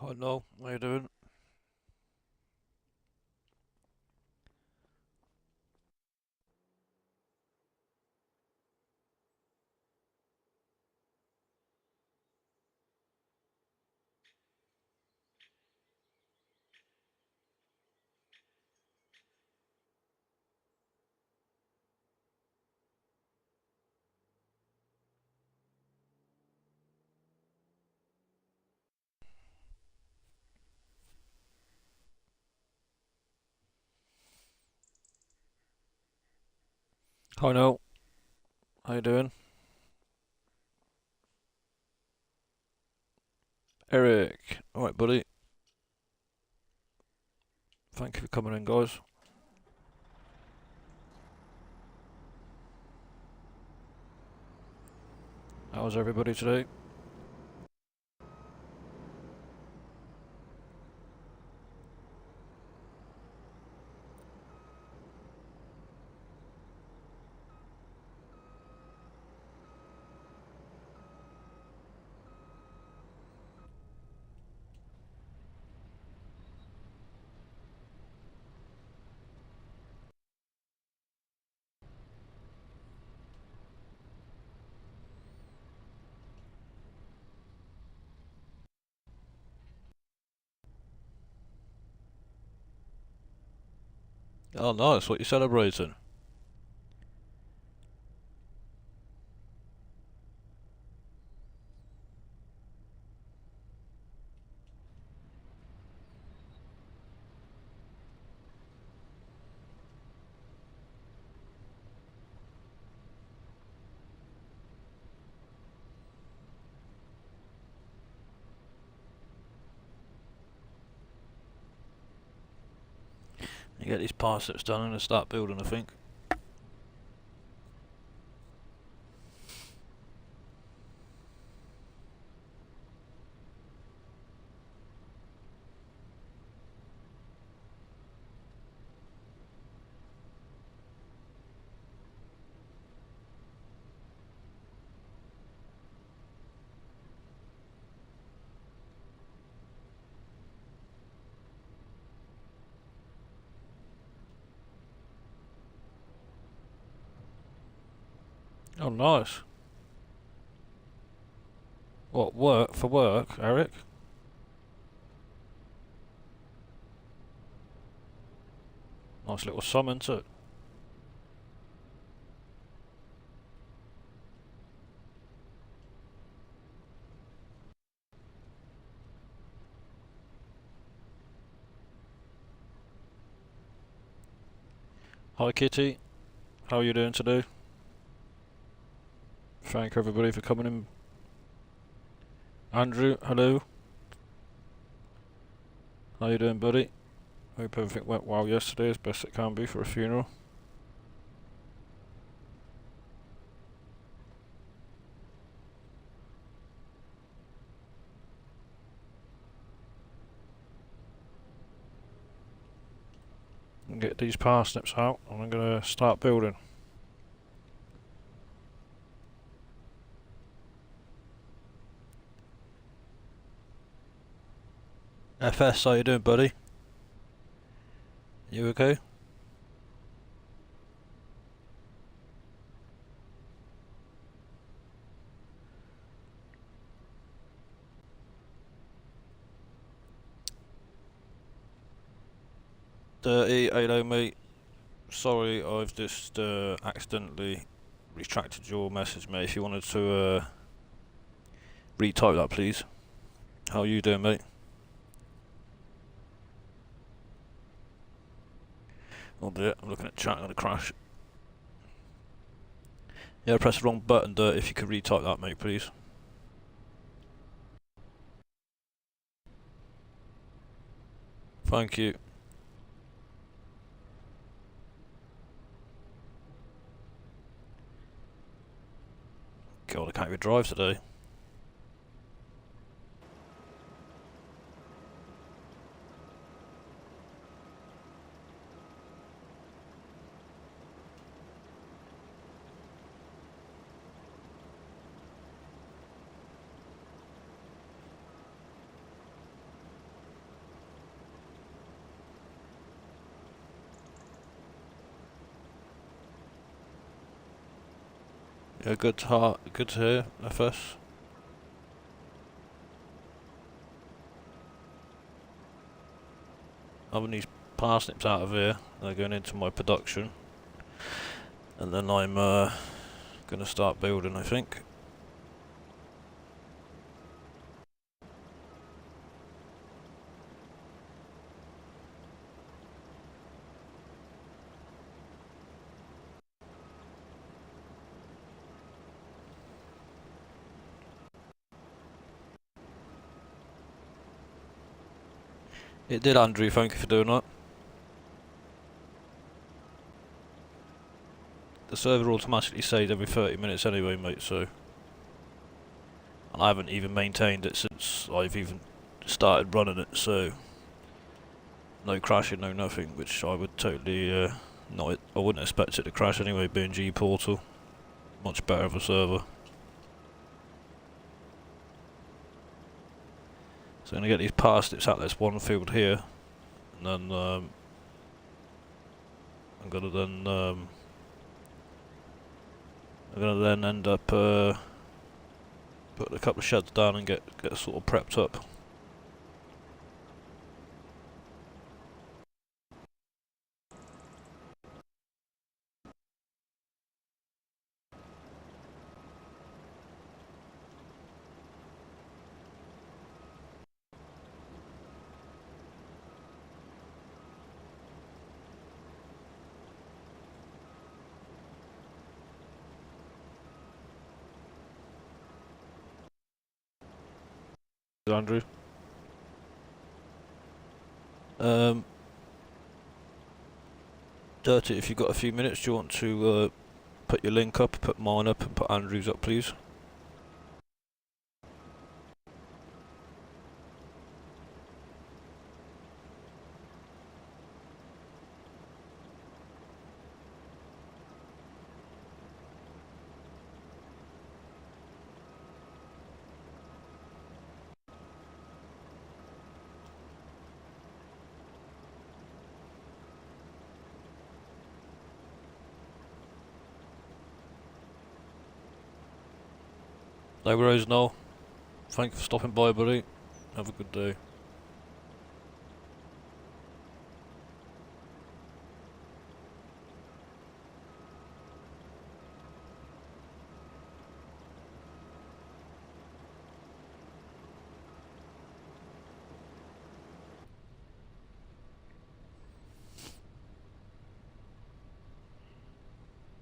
Hi Noel, how you doing? Hi Noel, how you doing? Eric, alright buddy, thank you for coming in guys. How's everybody today? Oh nice, what you celebrating? You get these parsnips done and start building I think. Oh nice. What, work, for work, Eric? Nice little sum into it. Hi Kitty, how are you doing today? Thank everybody for coming in. Andrew, hello. How you doing buddy? Hope everything went well yesterday as best it can be for a funeral. And get these parsnips out and I'm gonna start building. FS, how you doing buddy? You okay? Dirty, hello mate. Sorry, I've just accidentally retracted your message, mate. If you wanted to retype that, please. How are you doing, mate? Oh dear, I'm looking at chat, I'm gonna crash. Yeah, I pressed the wrong button, Dirt. If you could retype that, mate, please. Thank you. God, I can't even drive today. Yeah, good to hear, FS. Having these parsnips out of here, they're going into my production. And then I'm gonna start building, I think. It did, Andrew, thank you for doing that. The server automatically saves every 30 minutes anyway, mate, so... And I haven't even maintained it since I've even started running it, so... No crashing, no nothing, which I would totally, not... I wouldn't expect it to crash anyway, being G-Portal. Much better of a server. So I'm gonna get these parsnips out this one field here, and then, I'm gonna then end up, putting a couple of sheds down and get sort of prepped up. Andrew. Dirty, if you've got a few minutes, do you want to put your link up, put mine up, and put Andrew's up, please? No worries, Noel. Thank you for stopping by, buddy. Have a good day.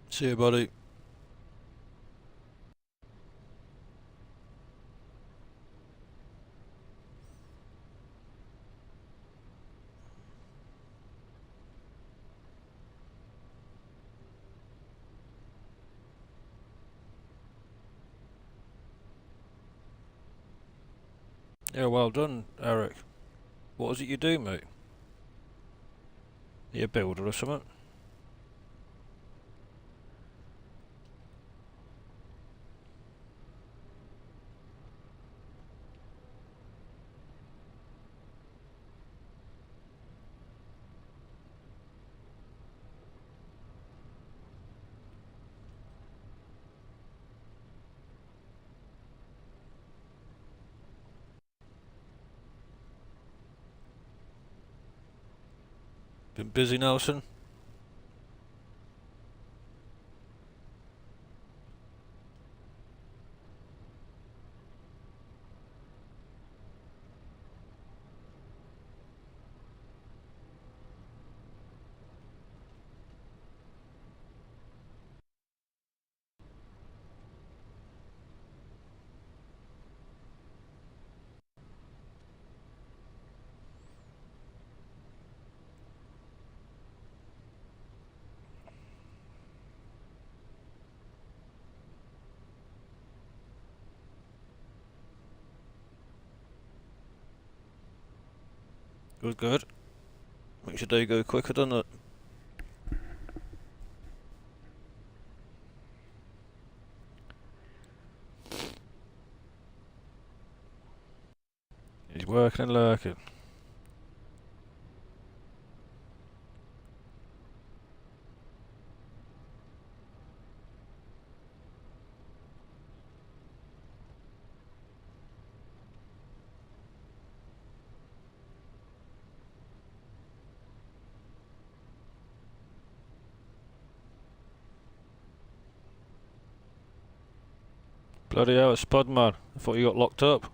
See you, buddy. Yeah, well done, Eric. What was it you do, mate? Are you a builder or something? Been busy, Nelson? Good, good. Makes your day go quicker, doesn't it? He's working and lurking. Bloody hell, it's Spud, man. I thought you got locked up.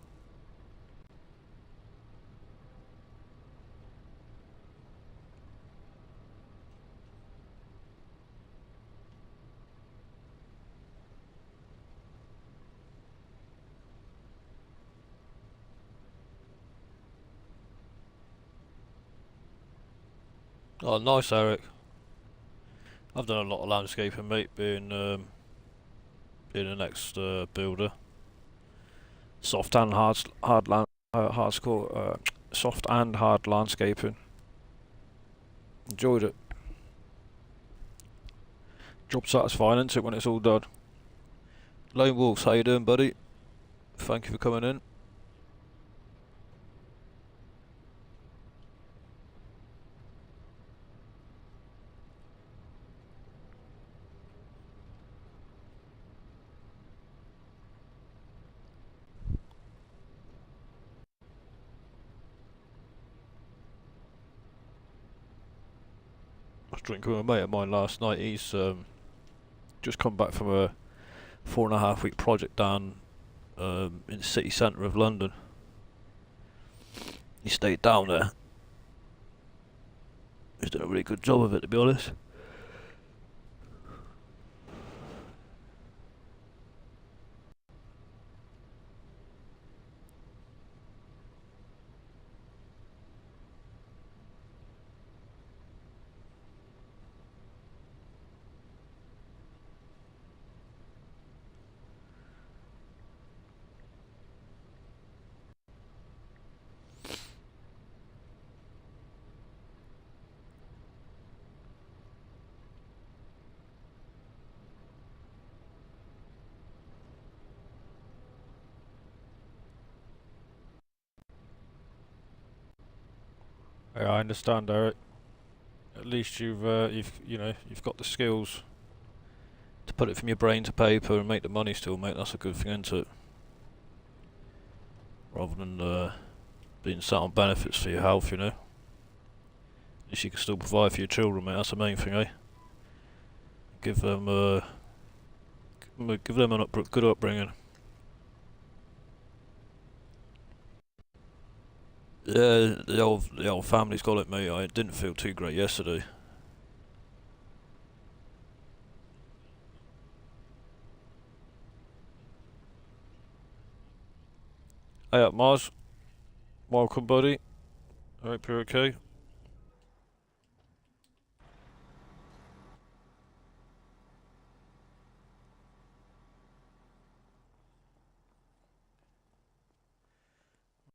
Oh, nice, Eric. I've done a lot of landscaping, mate, being an ex-builder. Soft and soft and hard landscaping. Enjoyed it. Job satisfying, isn't it, when it's all done? Lone Wolves, how you doing, buddy? Thank you for coming in. I was drinking with a mate of mine last night. He's just come back from a 4.5 week project down in the city centre of London. He stayed down there. He's done a really good job of it, to be honest. Yeah, I understand, Eric. At least you've got the skills to put it from your brain to paper and make the money still, mate. That's a good thing, isn't it? Rather than being sat on benefits for your health, you know. At least you can still provide for your children, mate. That's the main thing, eh? Give them a good upbringing. Yeah, the old family's got it, mate. I didn't feel too great yesterday. Hey up, Mars. Welcome, buddy. I hope you're okay.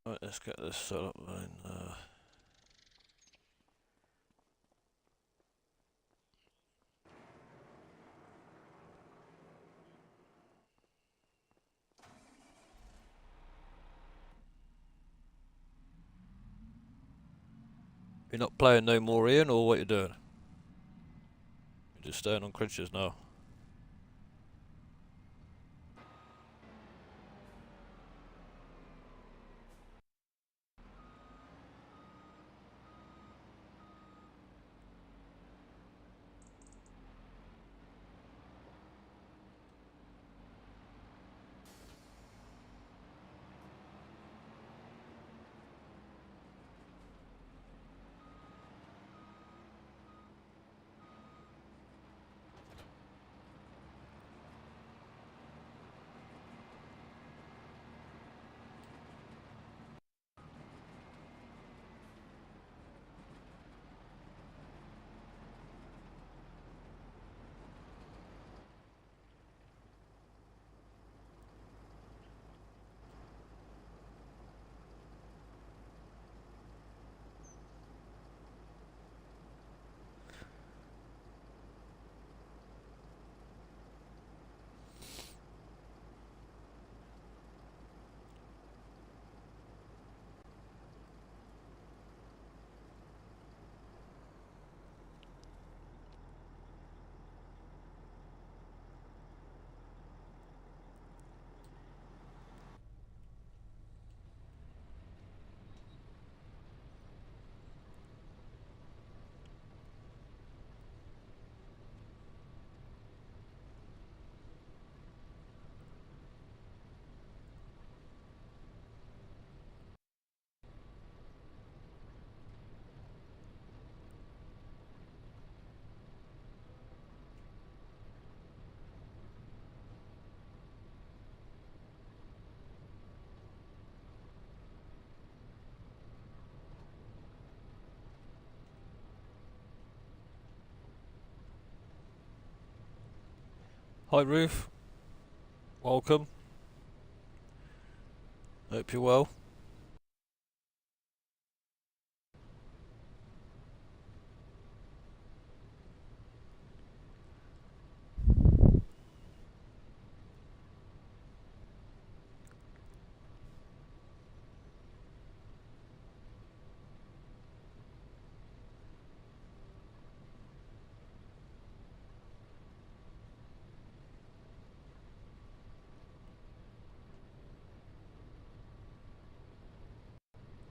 Right, let's get this set up then. You're not playing no more, Ian, or what you doing? You're just staying on crutches now. Hi Ruth, welcome. Hope you're well.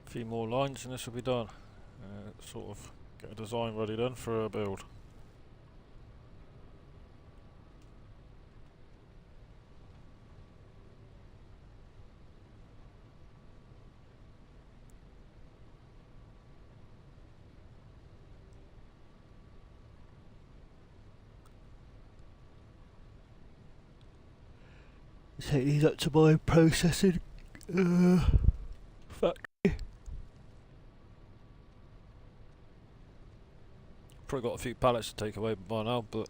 A few more lines and this will be done. Sort of get a design ready then for a build. Take these up to my processing factory. Probably got a few pallets to take away by now, but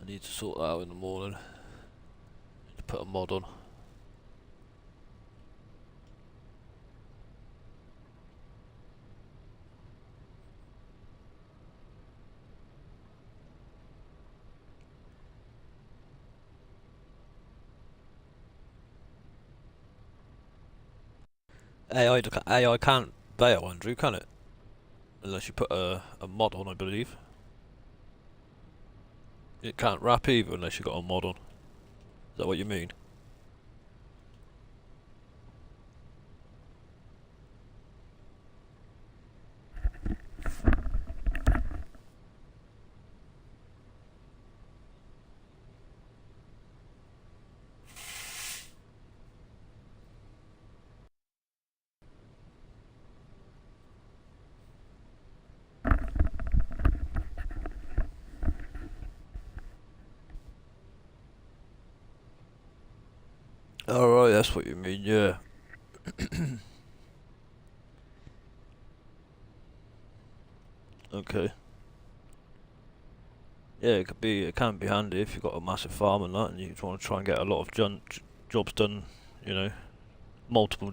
I need to sort that out in the morning. Need to put a mod on. AI can't bail, Andrew, can it? Unless you put a mod on, I believe. It can't wrap either unless you got a mod on. Is that what you mean? Alright, that's what you mean, yeah. Okay. Yeah, it can be handy if you've got a massive farm and that, and you want to try and get a lot of jobs done, you know, multiple.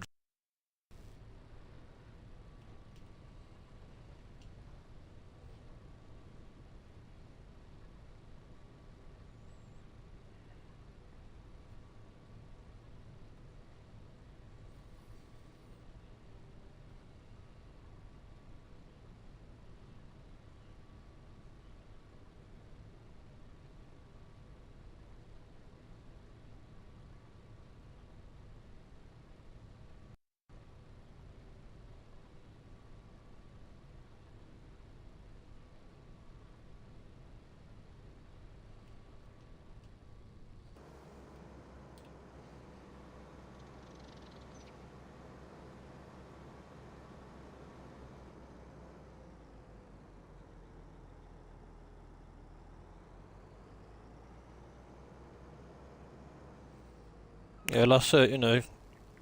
Yeah, that's it. You know,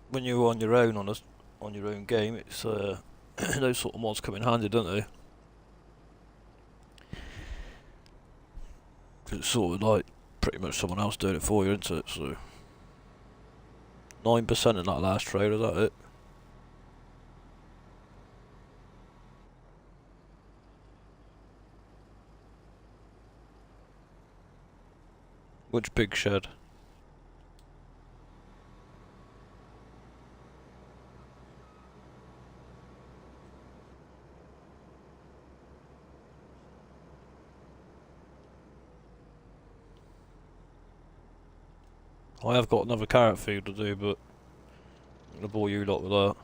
when you're on your own on your own game, it's those sort of mods come in handy, don't they? 'Cause it's sort of like pretty much someone else doing it for you, isn't it? So 9% in that last trade, is that it? Which big shed? I have got another carrot field to do, but I'm gonna bore you lot with that.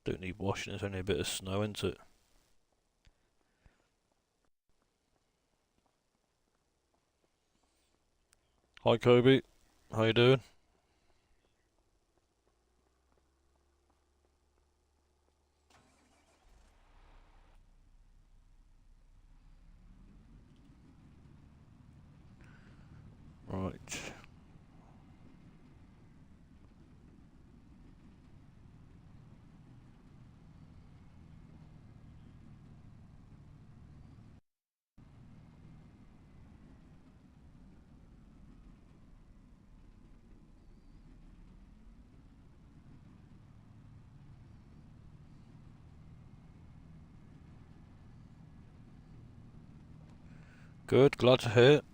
Don't need washing, it's only a bit of snow, isn't it? Hi Kobe, how you doing? Right. Good, glad to hear it.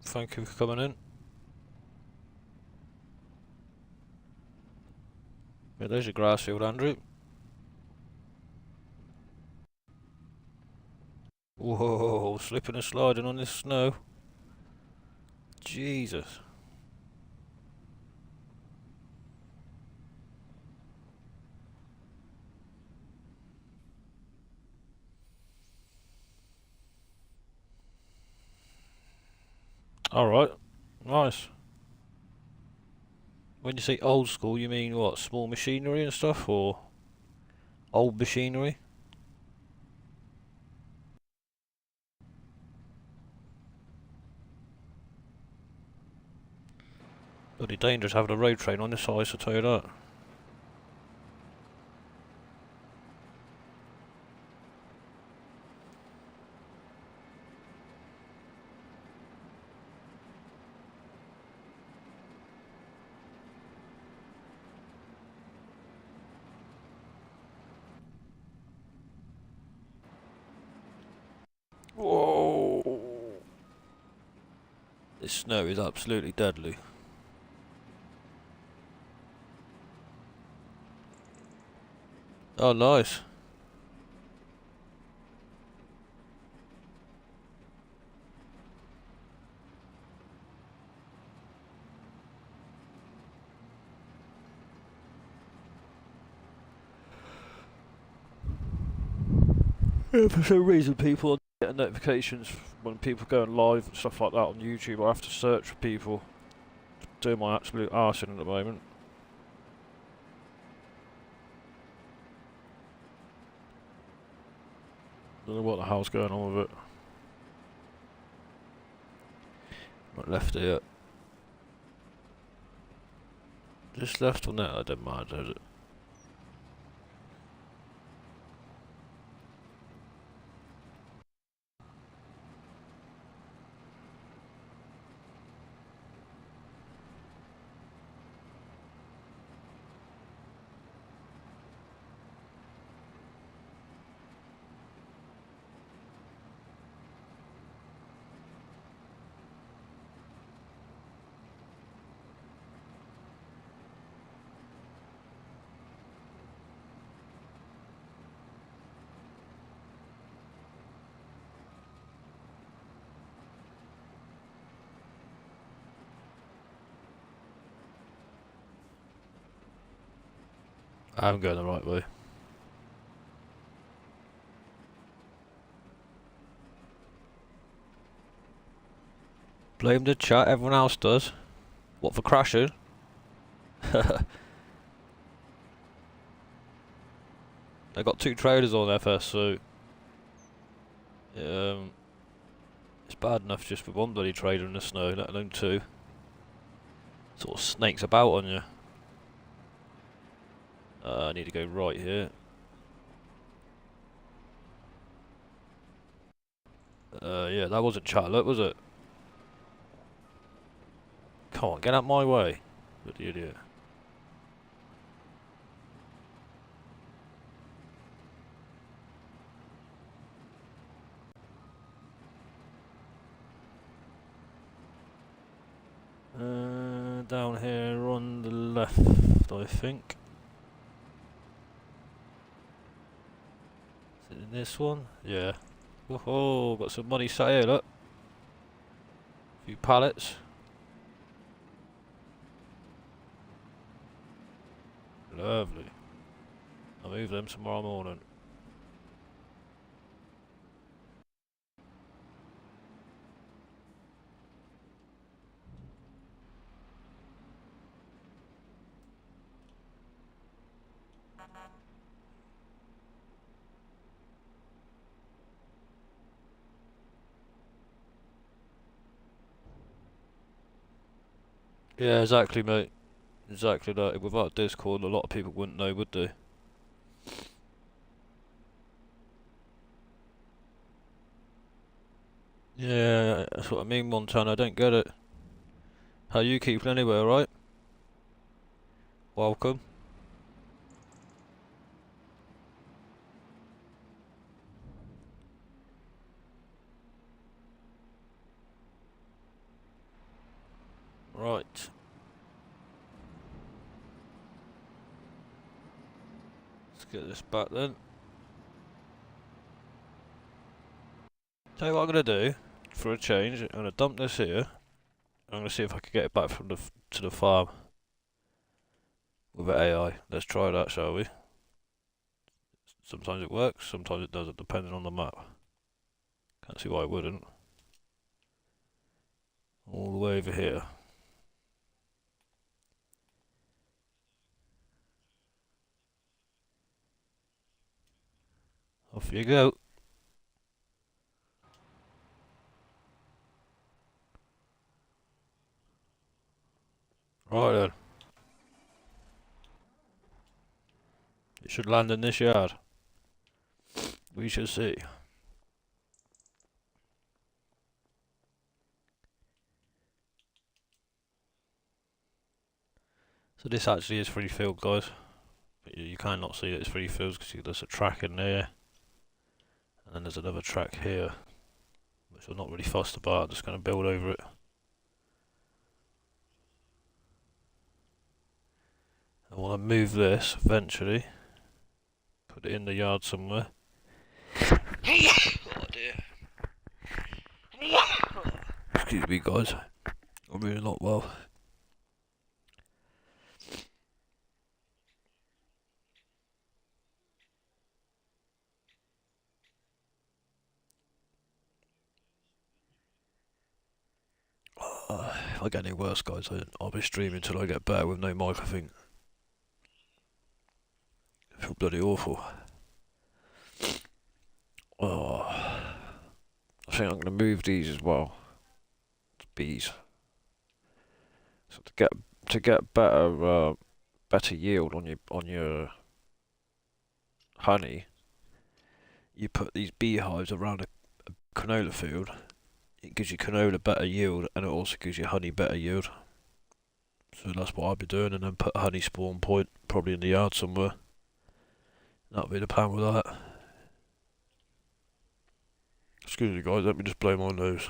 Thank you for coming in. Yeah, there's your grass field, Andrew. Whoa, slipping and sliding on this snow. Jesus. Alright, nice. When you say old school, you mean what? Small machinery and stuff, or old machinery? Bloody dangerous having a road train on this ice, I tell you that. Whoa! This snow is absolutely deadly. Oh, nice. Yeah, for some reason people are getting notifications when people going live and stuff like that on YouTube. I have to search for people. Doing my absolute arsing at the moment. Don't know what the hell's going on with it. Not left here. Just left on that, I don't mind, does it? I'm going the right way. Blame the chat, everyone else does. What, for crashing? They got 2 traders on FS, so it's bad enough just with one bloody trader in the snow, let alone 2. Sort of snakes about on you. I need to go right here. Yeah, that wasn't Charlotte, was it? Come on, get out my way. Bloody idiot. Down here on the left, I think. Is it in this one? Yeah. Whoa, got some money sat here, look. A few pallets. Lovely. I'll move them tomorrow morning. Yeah, exactly, mate. Exactly that. Without Discord, a lot of people wouldn't know, would they? Yeah, that's what I mean, Montana. I don't get it. How you keeping anyway, alright? Welcome. Right. Let's get this back then. Tell you what I'm going to do, for a change, I'm going to dump this here. I'm going to see if I can get it back from to the farm with the AI. Let's try that, shall we? Sometimes it works, sometimes it doesn't, depending on the map. Can't see why it wouldn't. All the way over here. Off you go. Right then. It should land in this yard. We shall see. So this actually is free field, guys. But you cannot see that it's free fields because there's a track in there. And then there's another track here. Which I'm not really fussed about, I'm just going to build over it. I want to move this eventually. Put it in the yard somewhere. Oh dear. Excuse me, guys. I'm really not well. If I get any worse, guys, I'll be streaming till I get better with no mic, I think. I feel bloody awful. Oh, I think I'm going to move these as well. It's bees. So to get better yield on your honey, you put these beehives around a canola field. It gives your canola better yield, and it also gives your honey better yield. So that's what I'll be doing, and then put a honey spawn point probably in the yard somewhere. That'll be the plan with that. Excuse me, guys. Let me just blow my nose.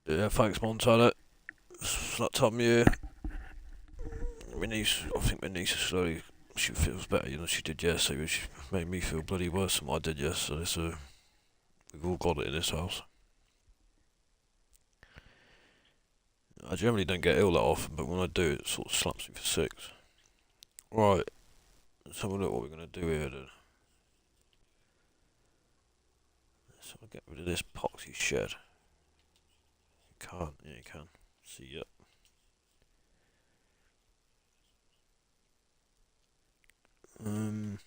Yeah, thanks, Montana. It's that time of year. My niece, I think my niece is slowly, she feels better, you know, she did yesterday, which made me feel bloody worse than what I did yesterday, so we've all got it in this house. I generally don't get ill that often, but when I do, it sort of slaps me for six. Right, let's have a look what we're going to do here then. So I'll get rid of this poxy shed. You can't, yeah you can. See, yep. I'm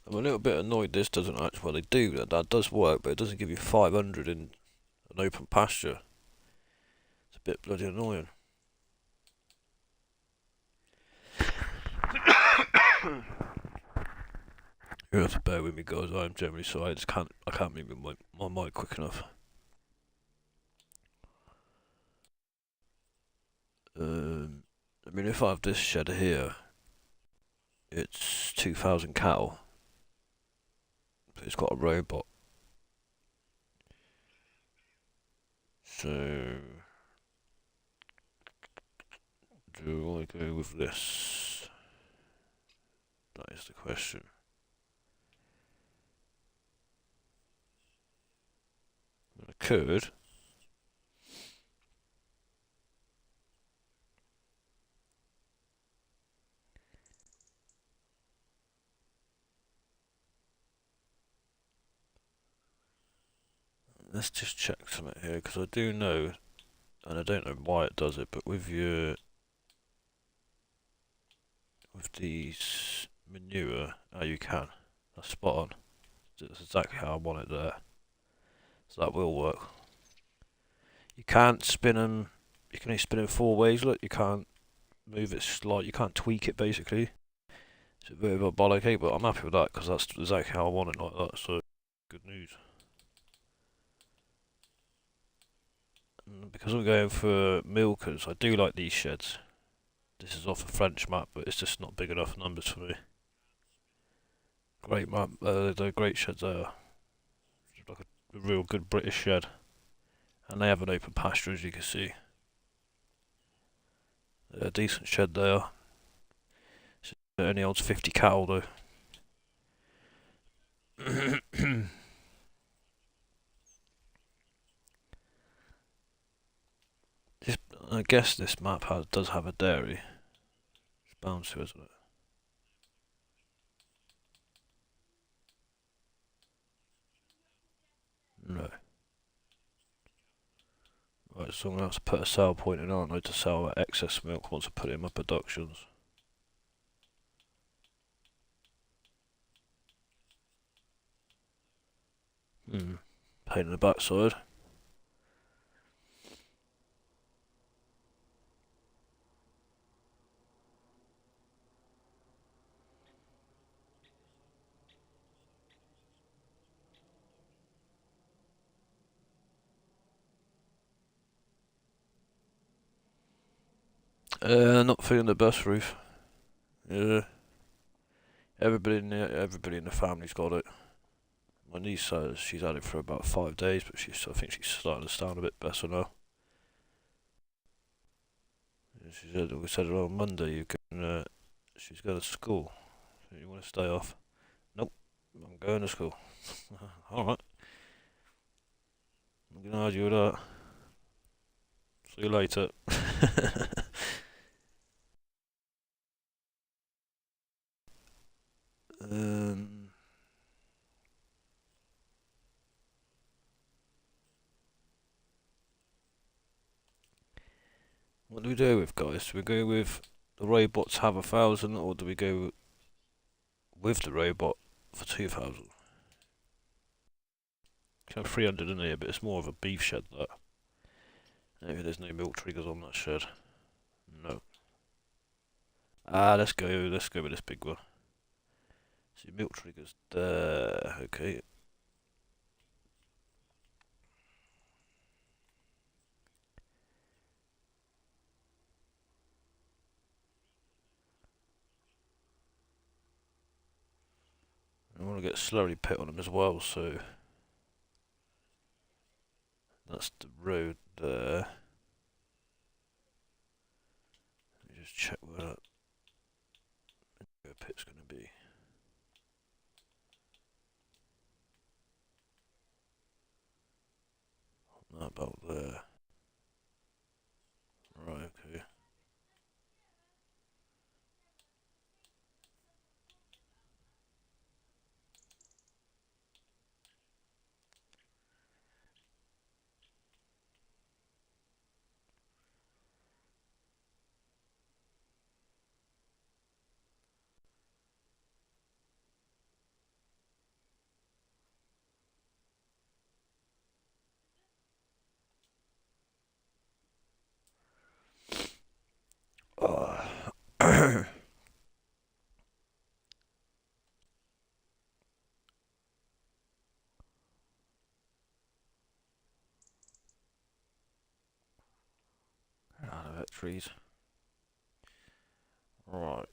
a little bit annoyed this doesn't actually, well they do, that does work, but it doesn't give you 500 in an open pasture. It's a bit bloody annoying. You have to bear with me, guys. I am generally sorry. I can't move my mic quick enough. I mean, if I have this shed here, it's 2,000 cattle. But it's got a robot. So, do I go with this? That is the question. I could. Let's just check something here, because I do know, and I don't know why it does it, but with these manure, oh you can. That's spot on. It's exactly how I want it there. So that will work. You can't spin them. You can only spin them 4 ways. Look, you can't move it slight. You can't tweak it basically. It's a bit of a bollocky, but I'm happy with that because that's exactly how I want it like that. So good news. And because I'm going for milkers, I do like these sheds. This is off a French map, but it's just not big enough numbers for me. Great map. They're great sheds there. It's like a real good British shed. And they have an open pasture, as you can see. They're a decent shed there. It only holds 50 cattle though. This, I guess this map does have a dairy. It's bound to, isn't it? No. Right, so I'm going to have to put a sell point in, aren't I, to sell that excess milk once I put it in my productions. Pain in the backside. Not feeling the best, Ruth. Yeah. Everybody in the family's got it. My niece says she's had it for about 5 days, but I think she's starting to sound a bit better now. We said on Monday you can. She's going to school. So you want to stay off? Nope, I'm going to school. All right. I'm gonna argue with that. See you later. um, what do we do with, guys? Do we go with the robots have 1,000, or do we go with the robot for 2,000? Can have 300 in here, but it's more of a beef shed that. Maybe there's no milk triggers on that shed. No. Let's go with this big one. See, milk triggers there. Okay. I want to get slurry pit on them as well, so that's the road there. Let me just check where that pit's going to be. Not about there. Right, okay. Oh. Out of it, trees. Right.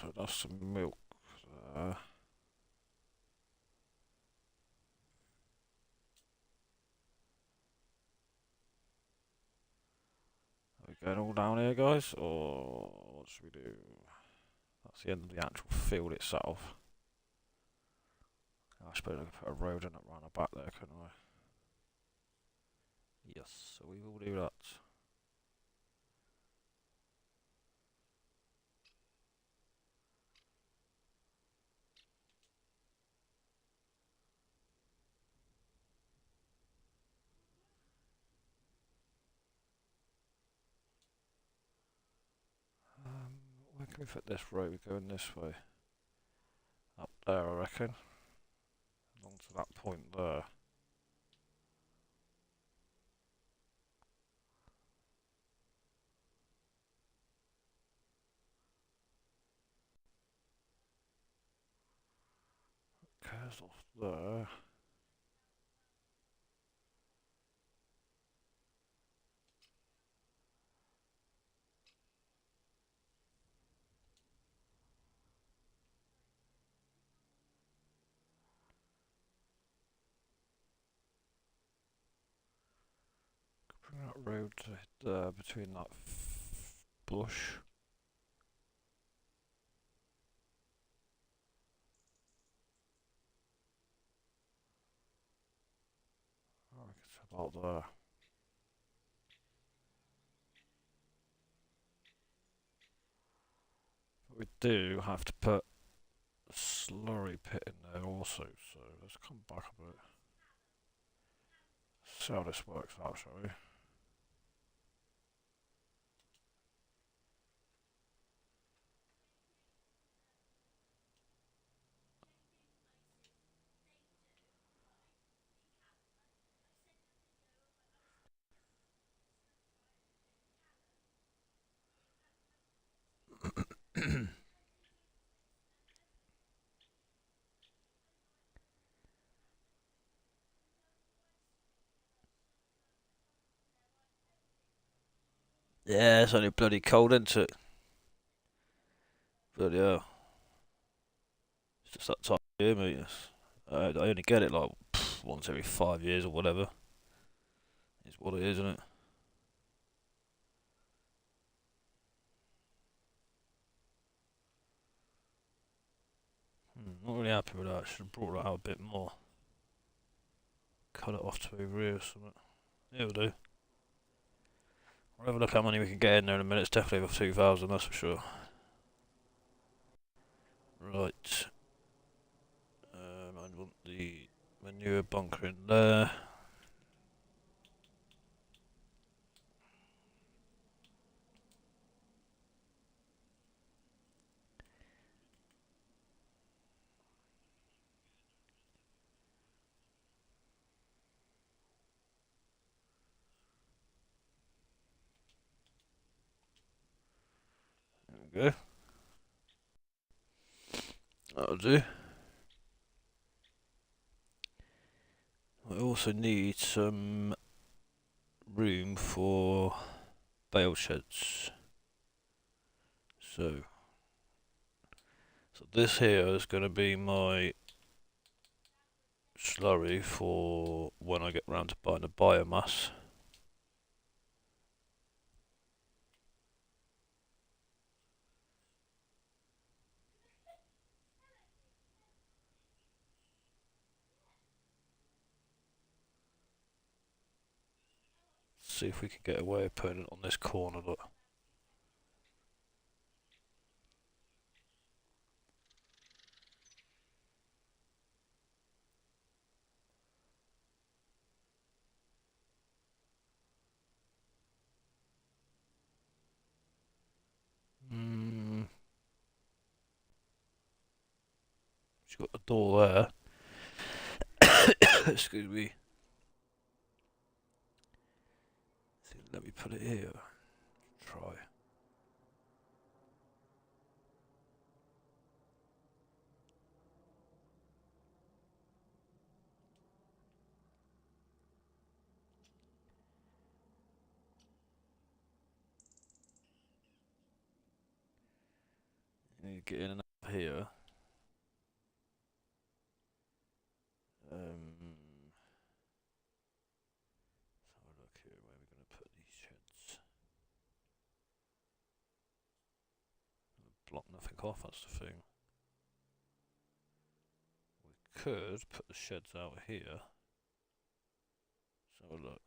So that's some milk there. Are we going all down here, guys? Or what should we do? That's the end of the actual field itself. I suppose I could put a road in it round the back there, couldn't I? Yes, so we will do that. Where can we fit this road? We're going this way. Up there, I reckon. along to that point there. Curves off there. Bring that road to there between that bush. I think it's about there. But we do have to put a slurry pit in there also, so let's come back a bit. See how this works out, shall we? Yeah, it's only bloody cold, isn't it? Bloody hell. It's just that time of year, mate. I only get it like once every 5 years or whatever. It's what it is, isn't it? Not really happy with that. Should have brought that out a bit more. Cut it off to over here or something. Yeah, we'll do. We'll have a look how many we can get in there in a minute. It's definitely over 2,000, that's for sure. Right. I want the manure bunker in there. There we go. That'll do. I also need some room for bale sheds. So this here is going to be my slurry for when I get round to buying the biomass. See if we can get away with putting it on this corner, look. She's got the door there. Excuse me. Let me put it here. Try. You need to get in and out here. Let's have a look here where we're going to put these sheds. Block nothing off, that's the thing. We could put the sheds out here. Let's have a look.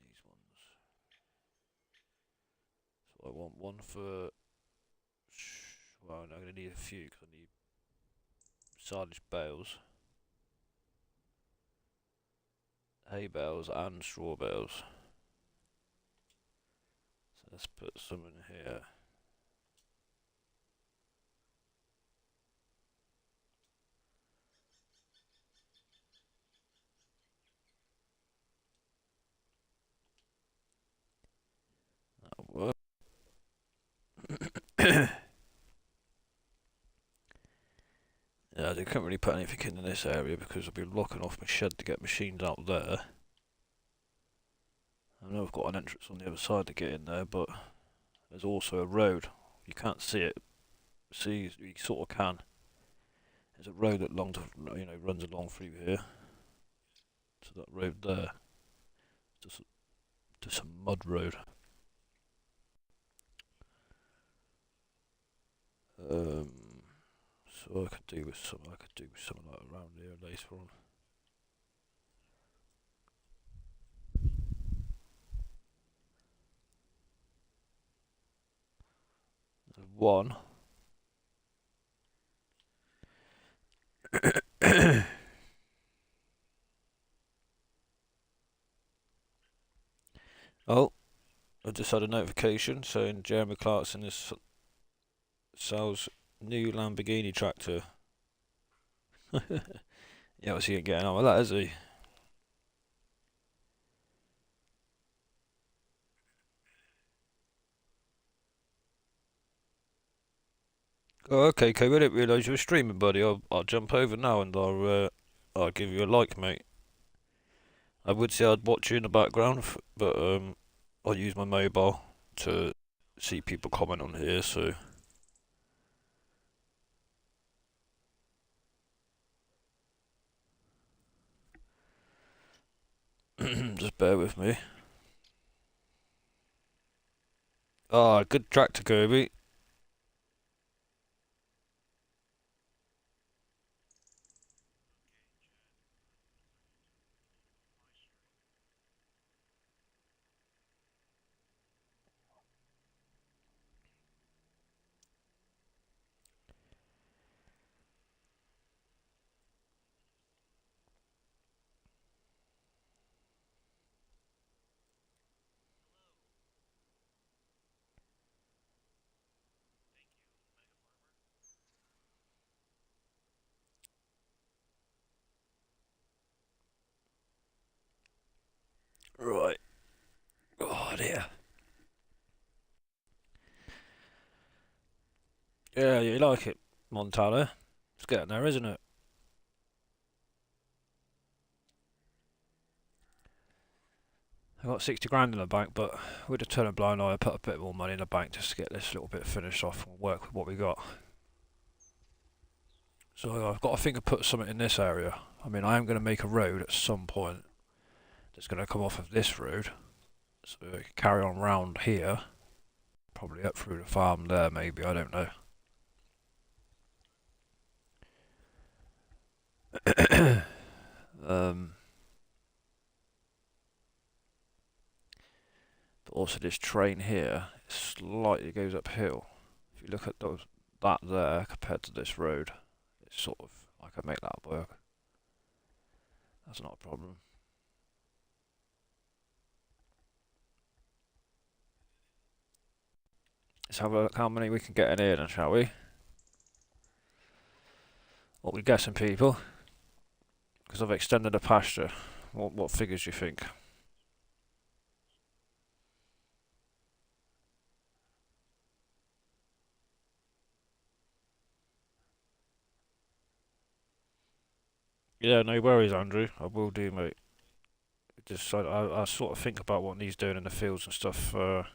These ones. So I want one for. Well, I'm going to need a few because I need silage bales, hay bales, and straw bales. So let's put some in here. Yeah, they couldn't really put anything in this area because I'll be locking off my shed to get machines out there. I know I've got an entrance on the other side to get in there, but there's also a road. You can't see it. See, you sort of can. There's a road that runs along through here. To that road there. Just a mud road. So I could do with some of that around here later on. There's one. Oh, I just had a notification saying Jeremy Clarkson sells new Lamborghini tractor. Yeah, what's he getting on with that, is he? Oh, okay, Cobe, I didn't realise you were streaming, buddy. I'll jump over now and I'll give you a like, mate. I would say I'd watch you in the background, but I'll use my mobile to see people comment on here, so. Just bear with me. Ah, good tractor, Kirby. Right. Oh dear. Yeah, you like it, Montana. It's getting there, isn't it? I got 60 grand in the bank, but with a turn of blind eye, I put a bit more money in the bank just to get this little bit finished off and work with what we got. So I've got to think of put something in this area. I mean, I am going to make a road at some point that's going to come off of this road. So I can carry on round here. Probably up through the farm there, maybe, I don't know. But also this train here slightly goes uphill. If you look at that there compared to this road, it's sort of, I can make that work. That's not a problem. Let's have a look how many we can get in here then, shall we? What we guessing, people? Because I've extended the pasture. What figures do you think? Yeah, no worries, Andrew. I will do, mate. Just I sort of think about what he's doing in the fields and stuff. I'm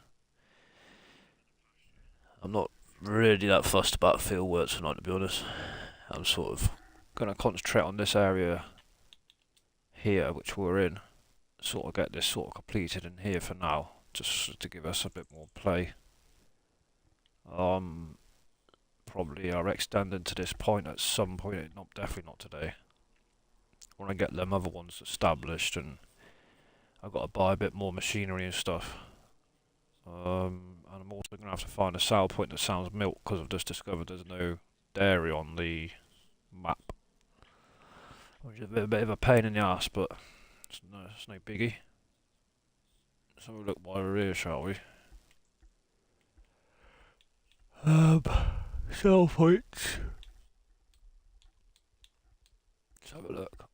not really that fussed about field work tonight, to be honest. I'm sort of going to concentrate on this area here, which we're in. Sort of get this sort of completed in here for now, just to give us a bit more play. Probably are extending to this point at some point. Definitely not today. When I get them other ones established, and I've got to buy a bit more machinery and stuff. And I'm also going to have to find a sale point that sells milk because I've just discovered there's no dairy on the map. Which is a bit of a pain in the ass, but it's no biggie. Let's have a look while we're here, shall we? Sell points. Let's have a look.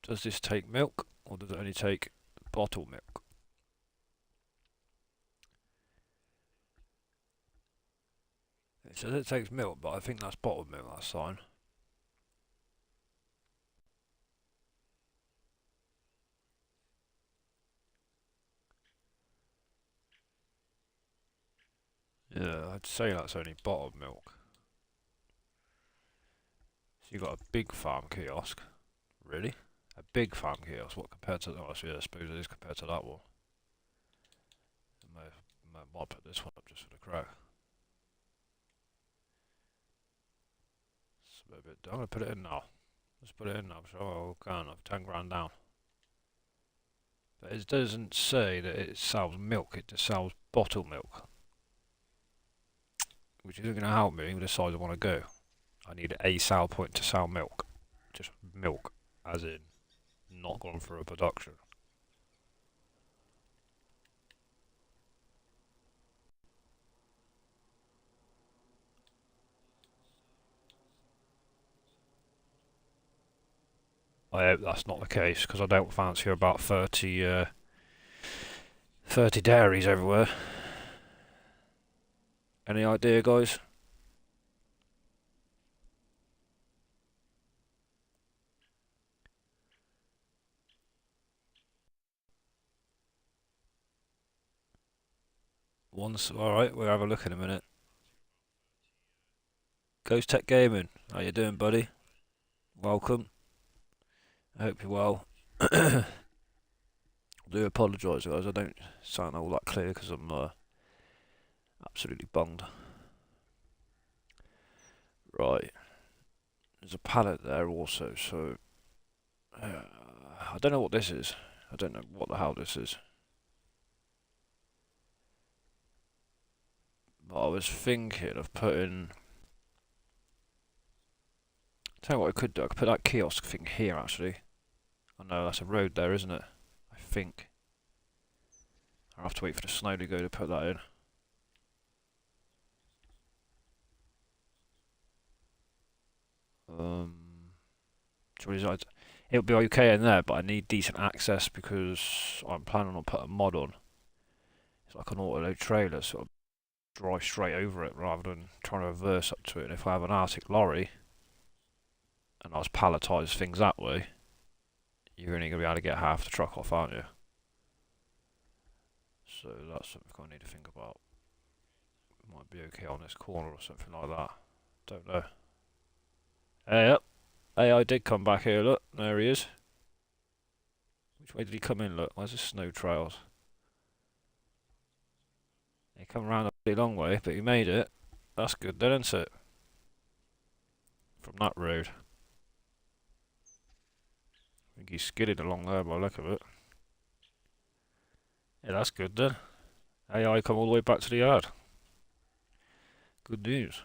Does this take milk, or does it only take bottle milk? It says it takes milk, but I think that's bottled milk, that sign. Yeah, I'd say that's only bottled milk. So you got a big farm kiosk. Really? A big farm kiosk? What compared to... Oh, yeah, I suppose it is compared to that one. I might put this one up just for the crack. It's a bit... I'm going to put it in now. Let's put it in now. So I'll go on. I've 10 grand down. But it doesn't say that it sells milk. It just sells bottled milk. Which isn't going to help me with the size I want to go. I need a sale point to sell milk. Just milk. As in, not going for a production. I hope that's not the case, because I don't fancy about 30 dairies everywhere. Any idea, guys? Alright, we'll have a look in a minute. Ghost Tech Gaming, how you doing, buddy? Welcome. I hope you're well. I do apologise, guys. I don't sound all that clear because I'm absolutely bunged. Right. There's a pallet there also, so... I don't know what this is. I don't know what the hell this is. But I was thinking of putting... Tell you what I could do. I could put that kiosk thing here, actually. I know that's a road there, isn't it? I think. I'll have to wait for the snow to go to put that in. It'll be okay in there, but I need decent access because I'm planning on putting a mod on. It's like an auto trailer, sort of drive straight over it rather than trying to reverse up to it. And if I have an Arctic lorry and I was palletise things that way, you're only going to be able to get half the truck off, aren't you? So that's something I need to think about. Might be okay on this corner or something like that. Don't know. Hey, up. AI did come back here, look. There he is. Which way did he come in, look? Where's the snow trails? He come around a pretty long way, but he made it. That's good then, isn't it? From that road. I think he skidded along there by the look of it. Yeah, that's good then. AI come all the way back to the yard. Good news.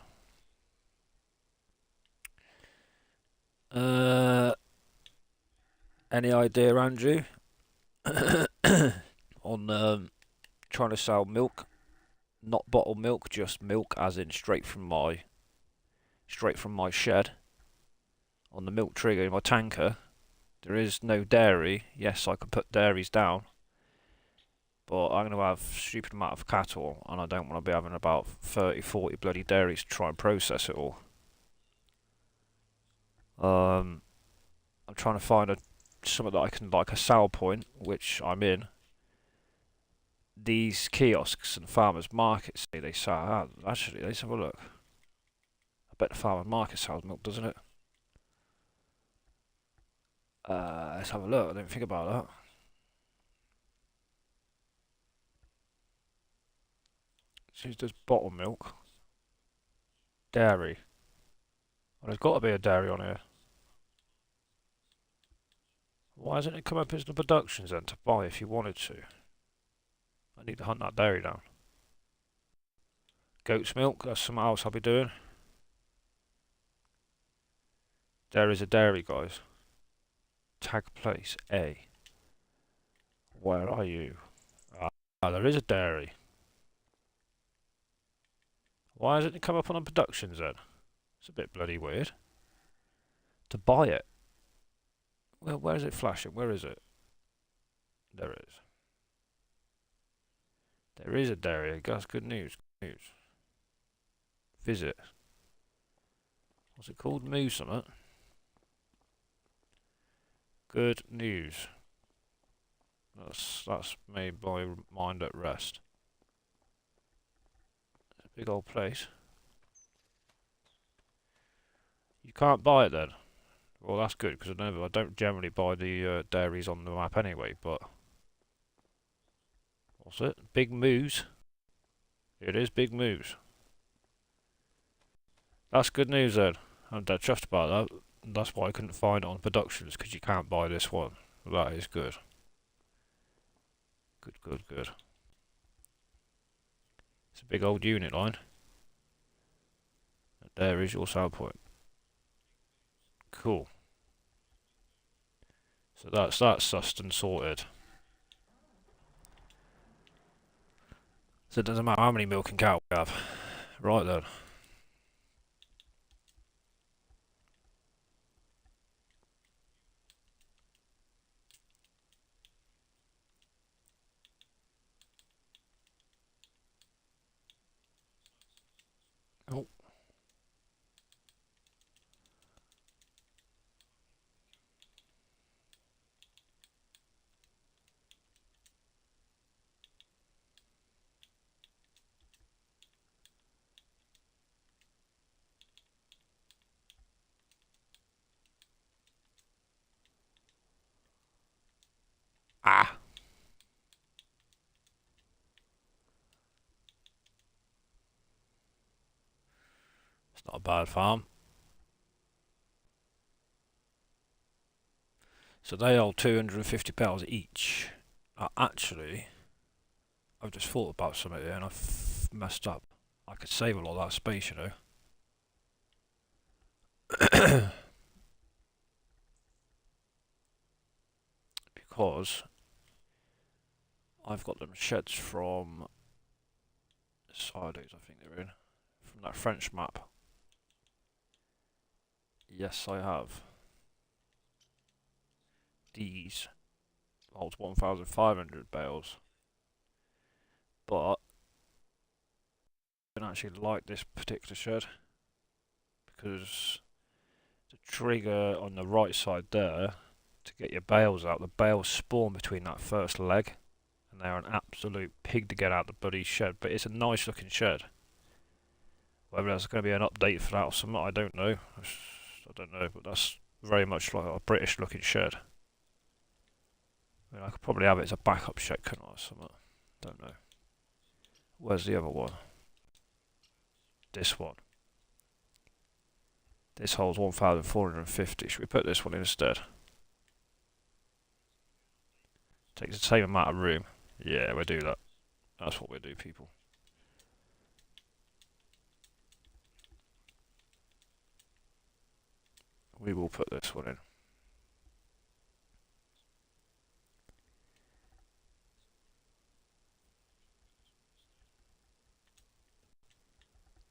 Any idea, Andrew, on trying to sell milk? Not bottled milk, just milk, as in straight from my shed. On the milk trigger in my tanker, there is no dairy. Yes, I could put dairies down, but I'm going to have a stupid amount of cattle, and I don't want to be having about 30, 40 bloody dairies to try and process it all. I'm trying to find something that I can, like a sell point, which I'm in. These kiosks and farmers markets say they sell. Actually, let's have a look. I bet the farmers market sells milk, doesn't it? Let's have a look. I didn't think about that. She's just bottled milk. Dairy. Well, there's got to be a dairy on here. Why hasn't it come up as the productions then to buy if you wanted to? I need to hunt that dairy down. Goat's milk, that's something else I'll be doing. There is a dairy, guys. Tag place A. Where are you? Ah, there is a dairy. Why hasn't it come up on the productions then? It's a bit bloody weird. To buy it. Well, where is it flashing? Where is it? There it is. There is a dairy. That's good news. Good news. Visit. What's it called? Moo Summit. Good news. That's made my mind at rest. It's a big old place. You can't buy it then. Well, that's good because I don't generally buy the dairies on the map anyway. But what's it? Big Moose. It is Big Moose. That's good news then. I'm dead chuffed about that. That's why I couldn't find it on productions because you can't buy this one. That is good. Good. It's a big old unit line. And there is your sell point. Cool. So that's sussed and sorted. So it doesn't matter how many milk and cow we have. Right then. Oh. Ah. It's not a bad farm. So they hold £250 each. Actually, I've just thought about something here and I've messed up. I could save a lot of that space, you know. Because I've got them sheds from Sideways, I think they're in. From that French map. Yes, I have. These holds 1,500 bales. But I don't actually like this particular shed because the trigger on the right side there to get your bales out, the bales spawn between that first leg and they're an absolute pig to get out the bloody shed, but it's a nice looking shed. Whether there's going to be an update for that or something, I don't know. I don't know, but that's very much like a British looking shed. I mean, I could probably have it as a backup shed, couldn't I, or something? Don't know. Where's the other one? This one. This holds 1,450. Should we put this one in instead? Takes the same amount of room. Yeah, we'll do that. That's what we'll do, people. We will put this one in.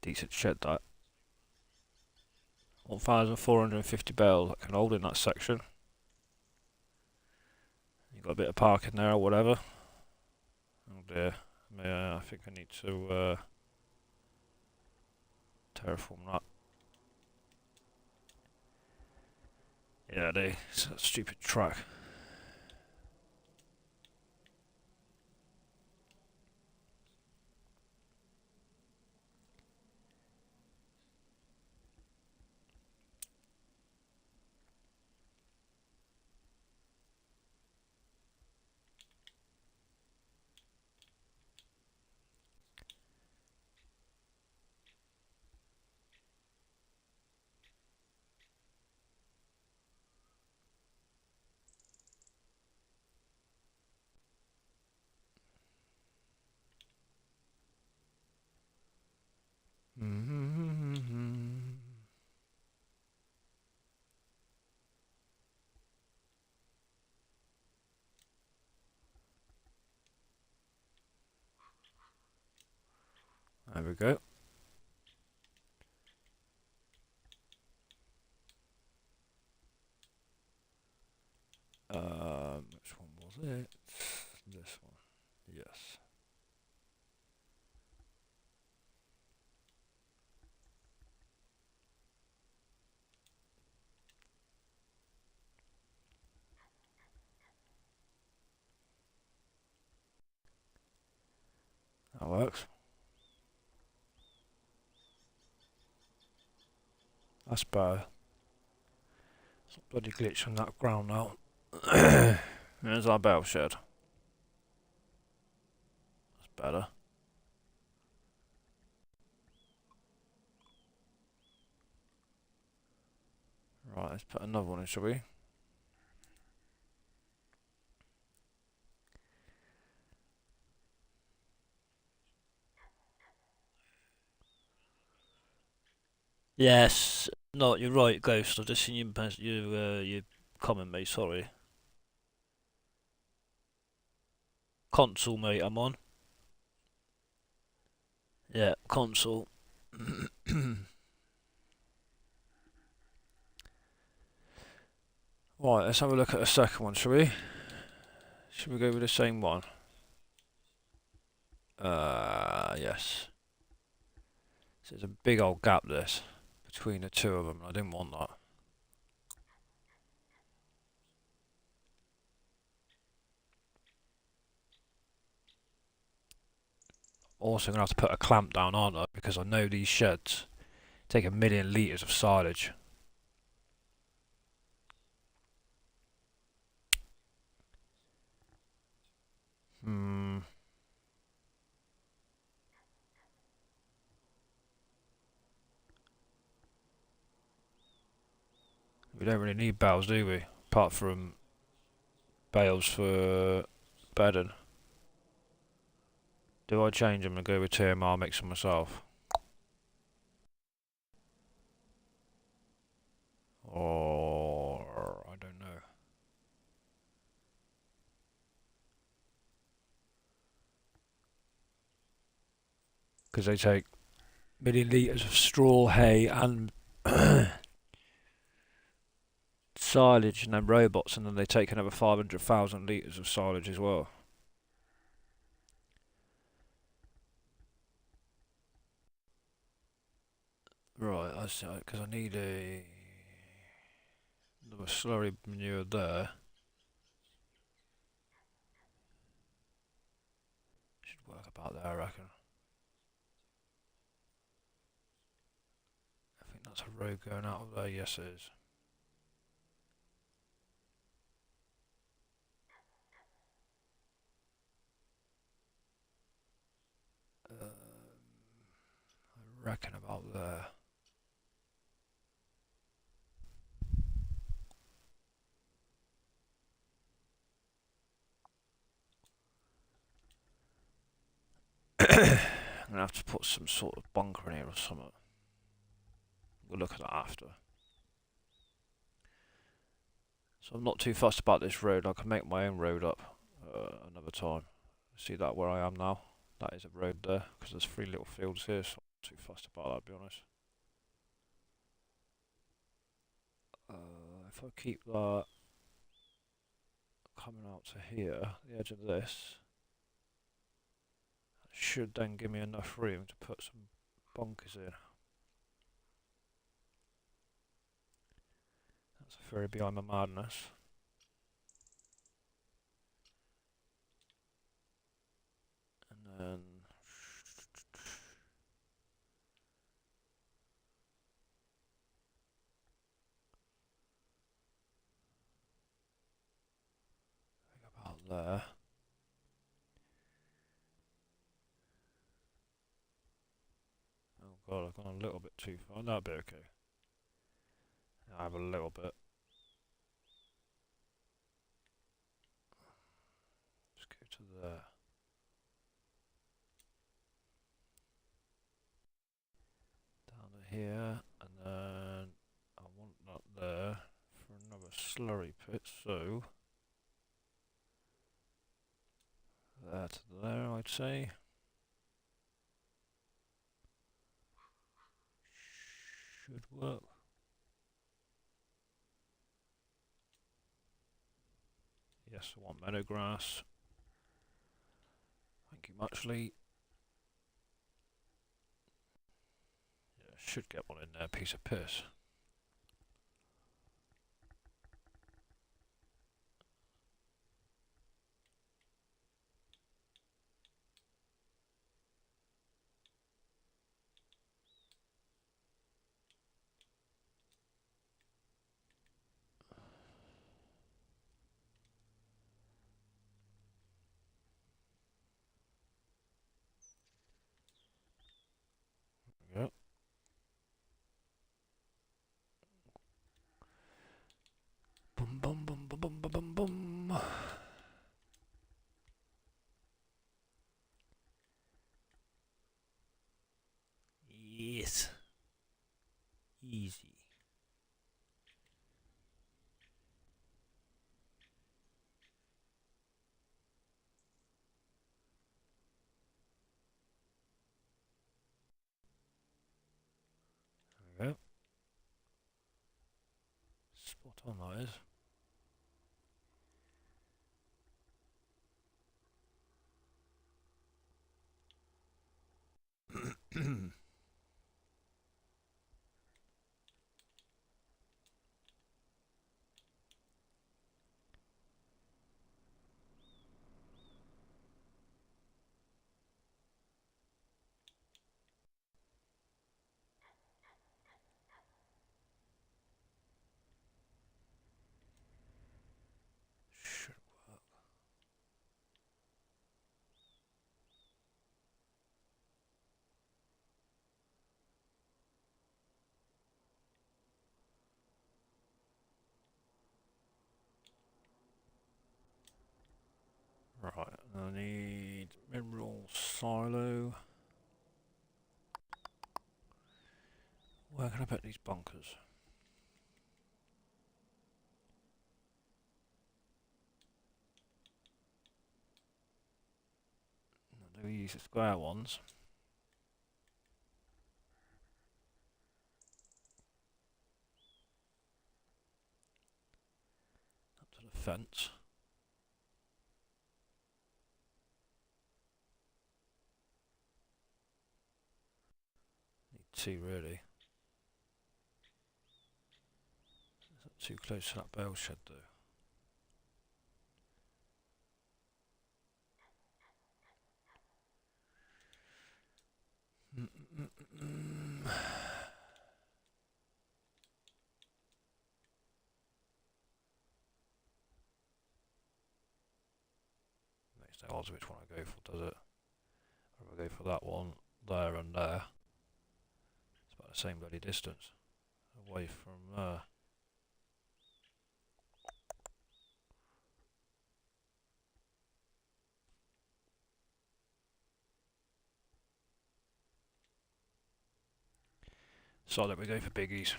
Decent shed, that. 1,450 bales that can hold in that section. You've got a bit of parking there or whatever. Oh dear. Yeah, I think I need to terraform that. Yeah, it's a stupid track. There we go. Which one was it? This one. Yes. That works. That's better. It's not bloody glitch on that ground now. There's our bale shed. That's better. Right, let's put another one in, shall we? Yes. No, you're right, Ghost. I just seen you comment, mate. Sorry. Console, mate. I'm on. Yeah, console. Right, let's have a look at the second one, shall we? Should we go with the same one? Yes. So there's a big old gap this between the two of them. I didn't want that. Also gonna have to put a clamp down, aren't I? Because I know these sheds take 1,000,000 litres of silage. Hmm. We don't really need bales, do we? Apart from bales for bedding. Do I change them and go with TMR, mix them myself? Or I don't know. Because they take 1,000,000 litres of straw, hay, and silage, and then robots, and then they take another 500,000 litres of silage as well. Right, I see. Because I need another slurry manure there. Should work about there, I reckon. I think that's a road going out of there. Yes, it is. I reckon about there. I'm gonna have to put some sort of bunker in here or something. We'll look at that after. So I'm not too fussed about this road. I can make my own road up another time. See that where I am now? That is a road there because there's 3 little fields here. So I'm not too fussed about that, to be honest. If I keep that coming out to here, the edge of this, that should then give me enough room to put some bunkers in. That's a theory behind my madness. And then about there. Oh god, I've gone a little bit too far. That'll be okay. I have a little bit. Just go to there. Down to here, and then I want that there for another slurry pit, so there to there, I'd say. Should work. Yes, I want meadow grass. Thank you muchly. Yeah, should get one in there, piece of piss. Bum bum bum bum bum bum bum bum. Yes. Easy. There we go. Spot on that is. Should work. Right, I need mineral silo. Where can I put these bunkers? Do we use the square ones? Up to the fence. Need two really. Is that too close to that bale shed though? Makes no odds which one I go for, does it? Or if I go for that one, there and there, it's about the same bloody distance away from there. So let me go for biggies.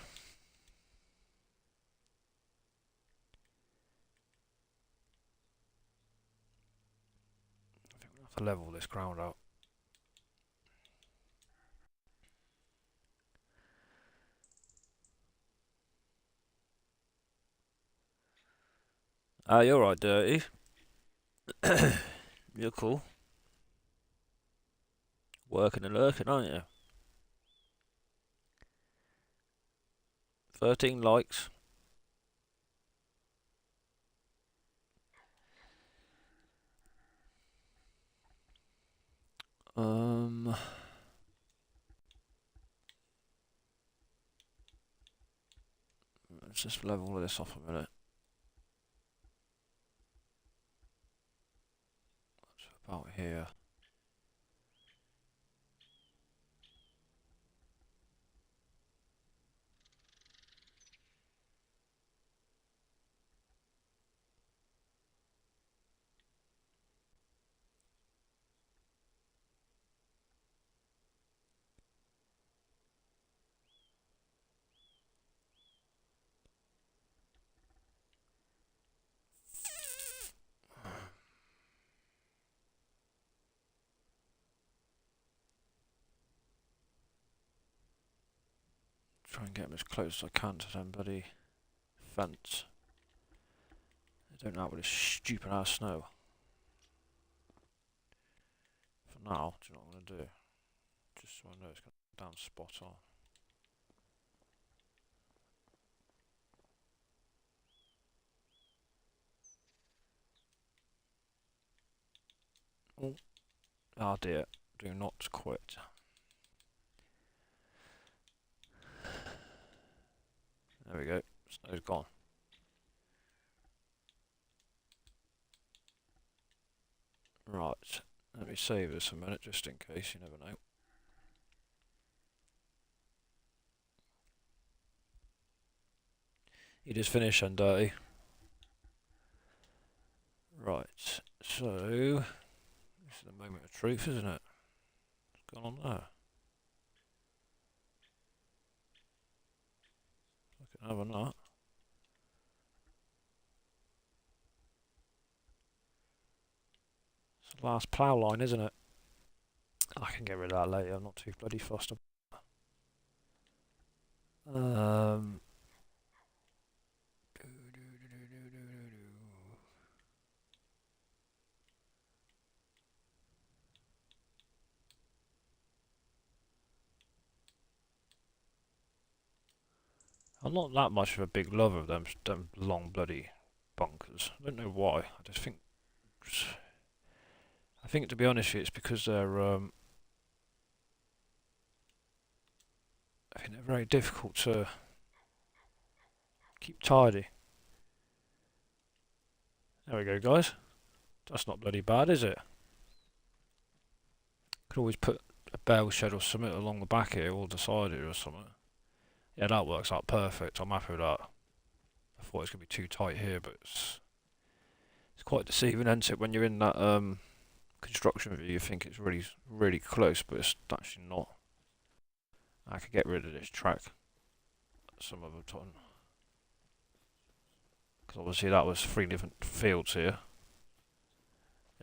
I think we'll have to level this ground out. You're right, Dirty. You're cool. Working and lurking, aren't you? 13 likes. Let's just level all of this off a minute. That's about here. Try and get them as close as I can to them bloody fence. They don't know with this stupid ass snow. For now, do you know what I'm going to do? Just so I know it's got damn spot on. Oh dear, do not quit. There we go, snow's gone. Right, let me save this a minute just in case, you never know. You just finished and Dirty. Right, so this is the moment of truth, isn't it? What's going on there? I can have a nut. It's the last plough line, isn't it? I can get rid of that later. I'm not too bloody fussed. Um. I'm not that much of a big lover of them long bloody bunkers. I don't know why. I think to be honest with you, it's because I think they're very difficult to keep tidy. There we go, guys. That's not bloody bad, is it? Could always put a bale shed or something along the back here or the side here or something. Yeah, that works out perfect. I'm happy with that. I thought it was going to be too tight here, but it's quite deceiving, isn't it? When you're in that construction view, you think it's really, really close, but it's actually not. I could get rid of this track some other time. Because obviously that was 3 different fields here.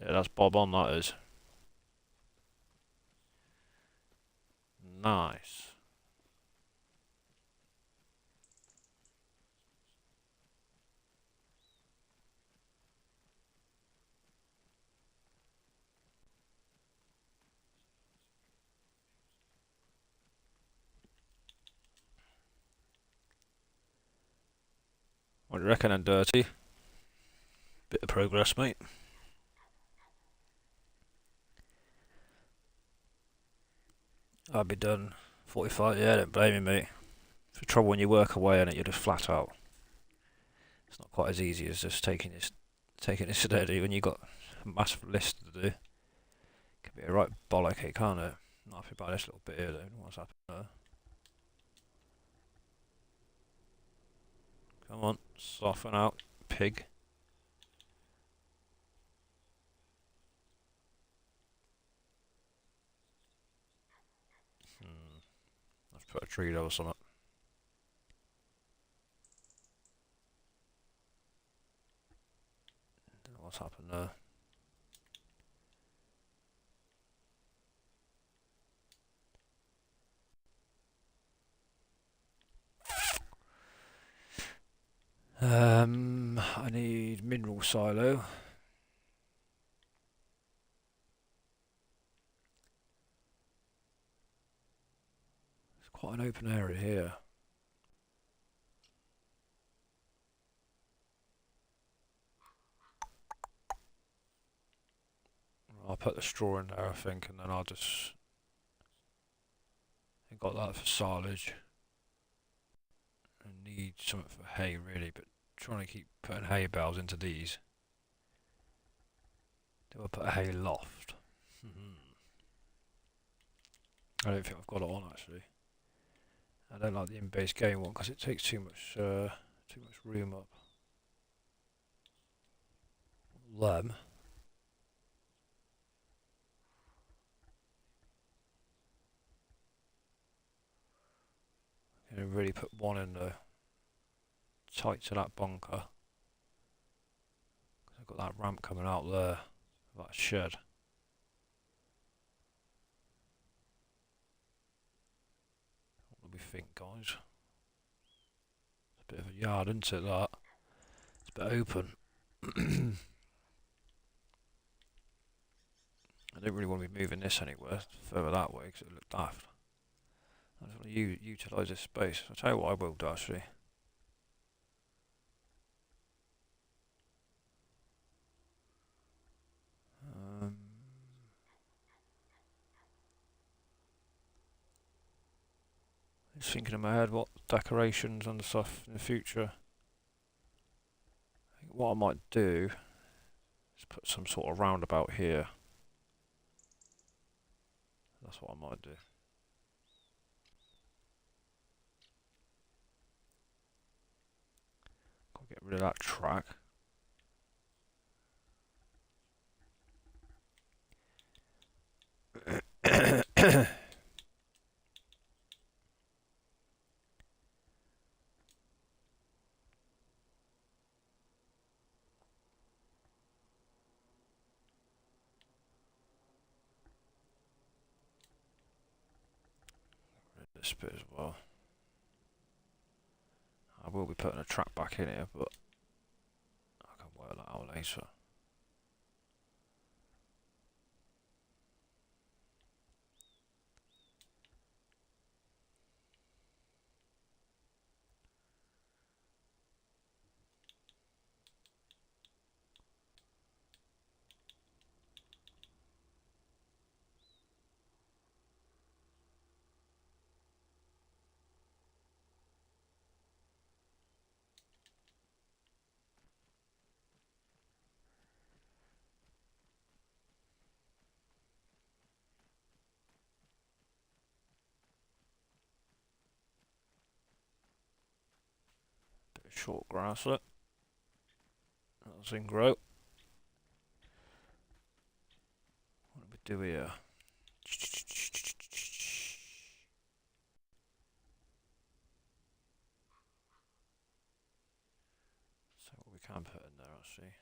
Yeah, that's bob on, that is. Nice. What do you reckon, then, Dirty? Bit of progress, mate. I'll be done 45. Yeah, don't blame me, mate. It's the trouble when you work away on it, you're just flat out. It's not quite as easy as just taking it steady when you've got a massive list to do. It can be a right bollock, can't it? Not happy about this little bit here, though. What's happened there? Come on, soften out, pig. Let's put a tree there or something. Don't know what's happened there. I need mineral silo. It's quite an open area here. I'll put the straw in there, I think, and then I'll just... I got that for silage. I need something for hay, really, but trying to keep putting hay bales into these. Do I put a hay loft? I don't think I've got it on, actually. I don't like the in-base game one because it takes too much room up. Them. Gonna really put one in there, tight to that bunker. I've got that ramp coming out there, that shed. What do we think, guys? It's a bit of a yard, isn't it, that? It's a bit open. I don't really want to be moving this anywhere further that way because it looked daft. I just want to utilise this space. I'll tell you what I will do, actually. Just thinking in my head what decorations and stuff in the future. I think what I might do is put some sort of roundabout here. That's what I might do. Gotta get rid of that track. This bit as well. I will be putting a track back in here, but I can work that out later. Bit of short grass there. That's in grow. What do we do here? So what we can put in there, actually.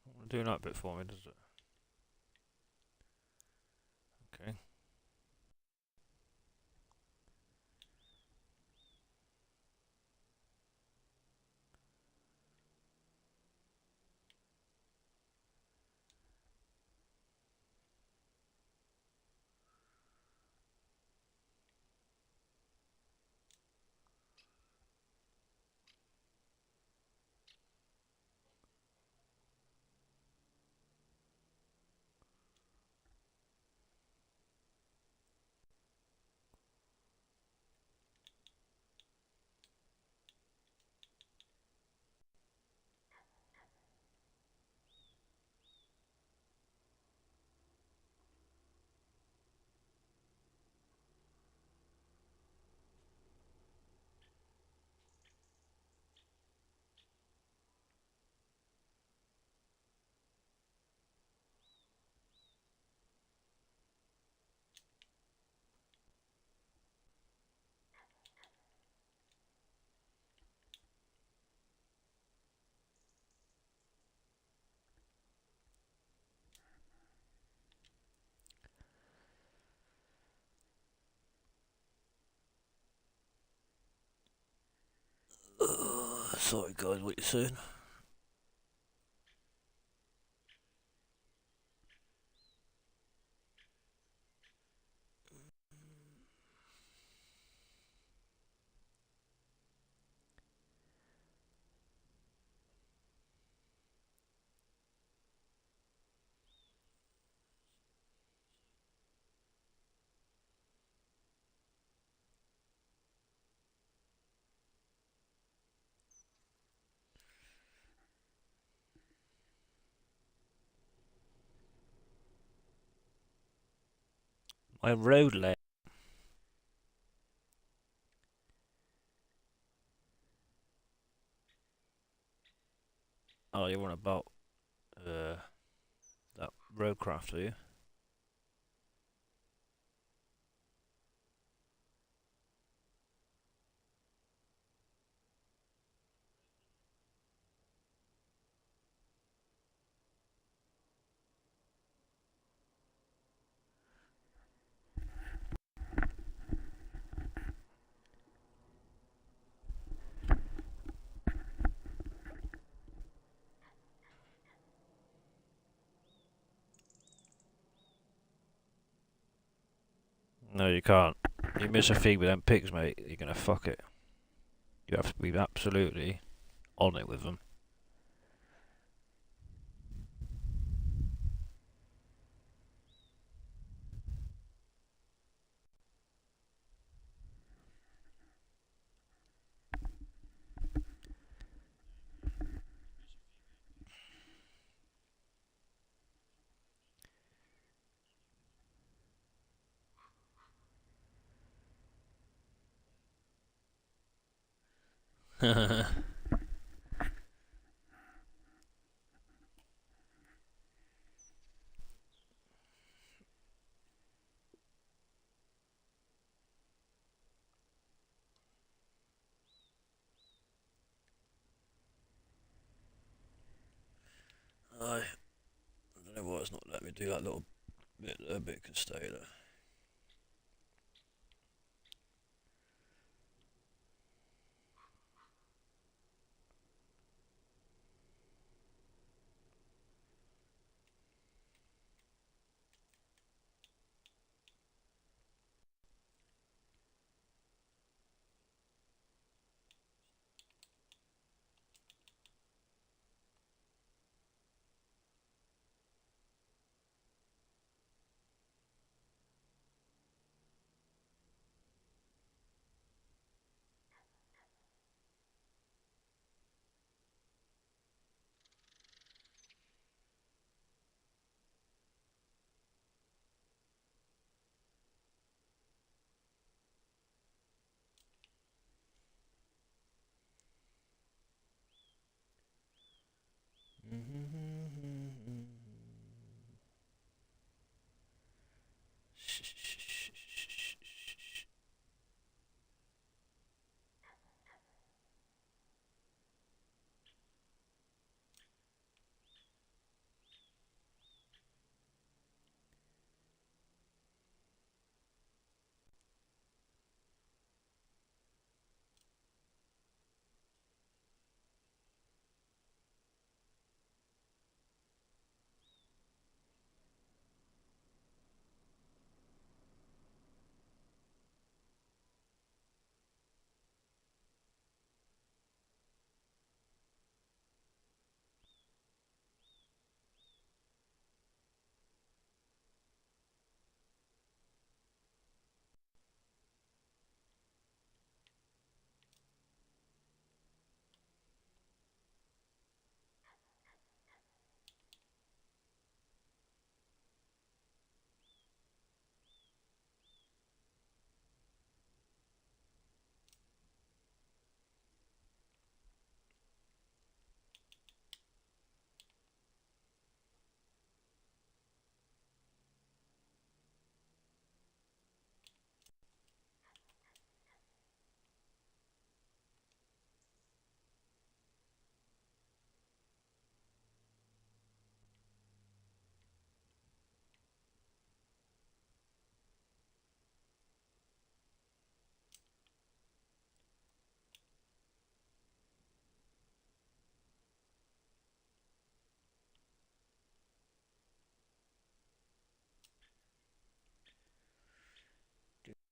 Not want to do that bit for me, does it? Okay. Sorry guys, what you saying? My road lane. Oh, you're on about that roadcraft, are you? No, you can't. You miss a feed with them pigs, mate, you're gonna fuck it. You have to be absolutely on it with them. I don't know why it's not letting me do that little bit there, but it can stay there.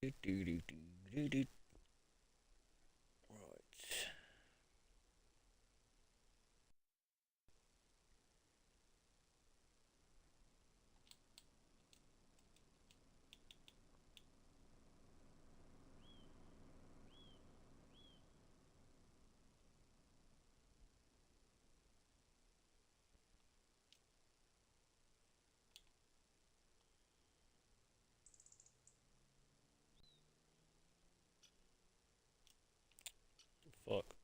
Right. Fuck.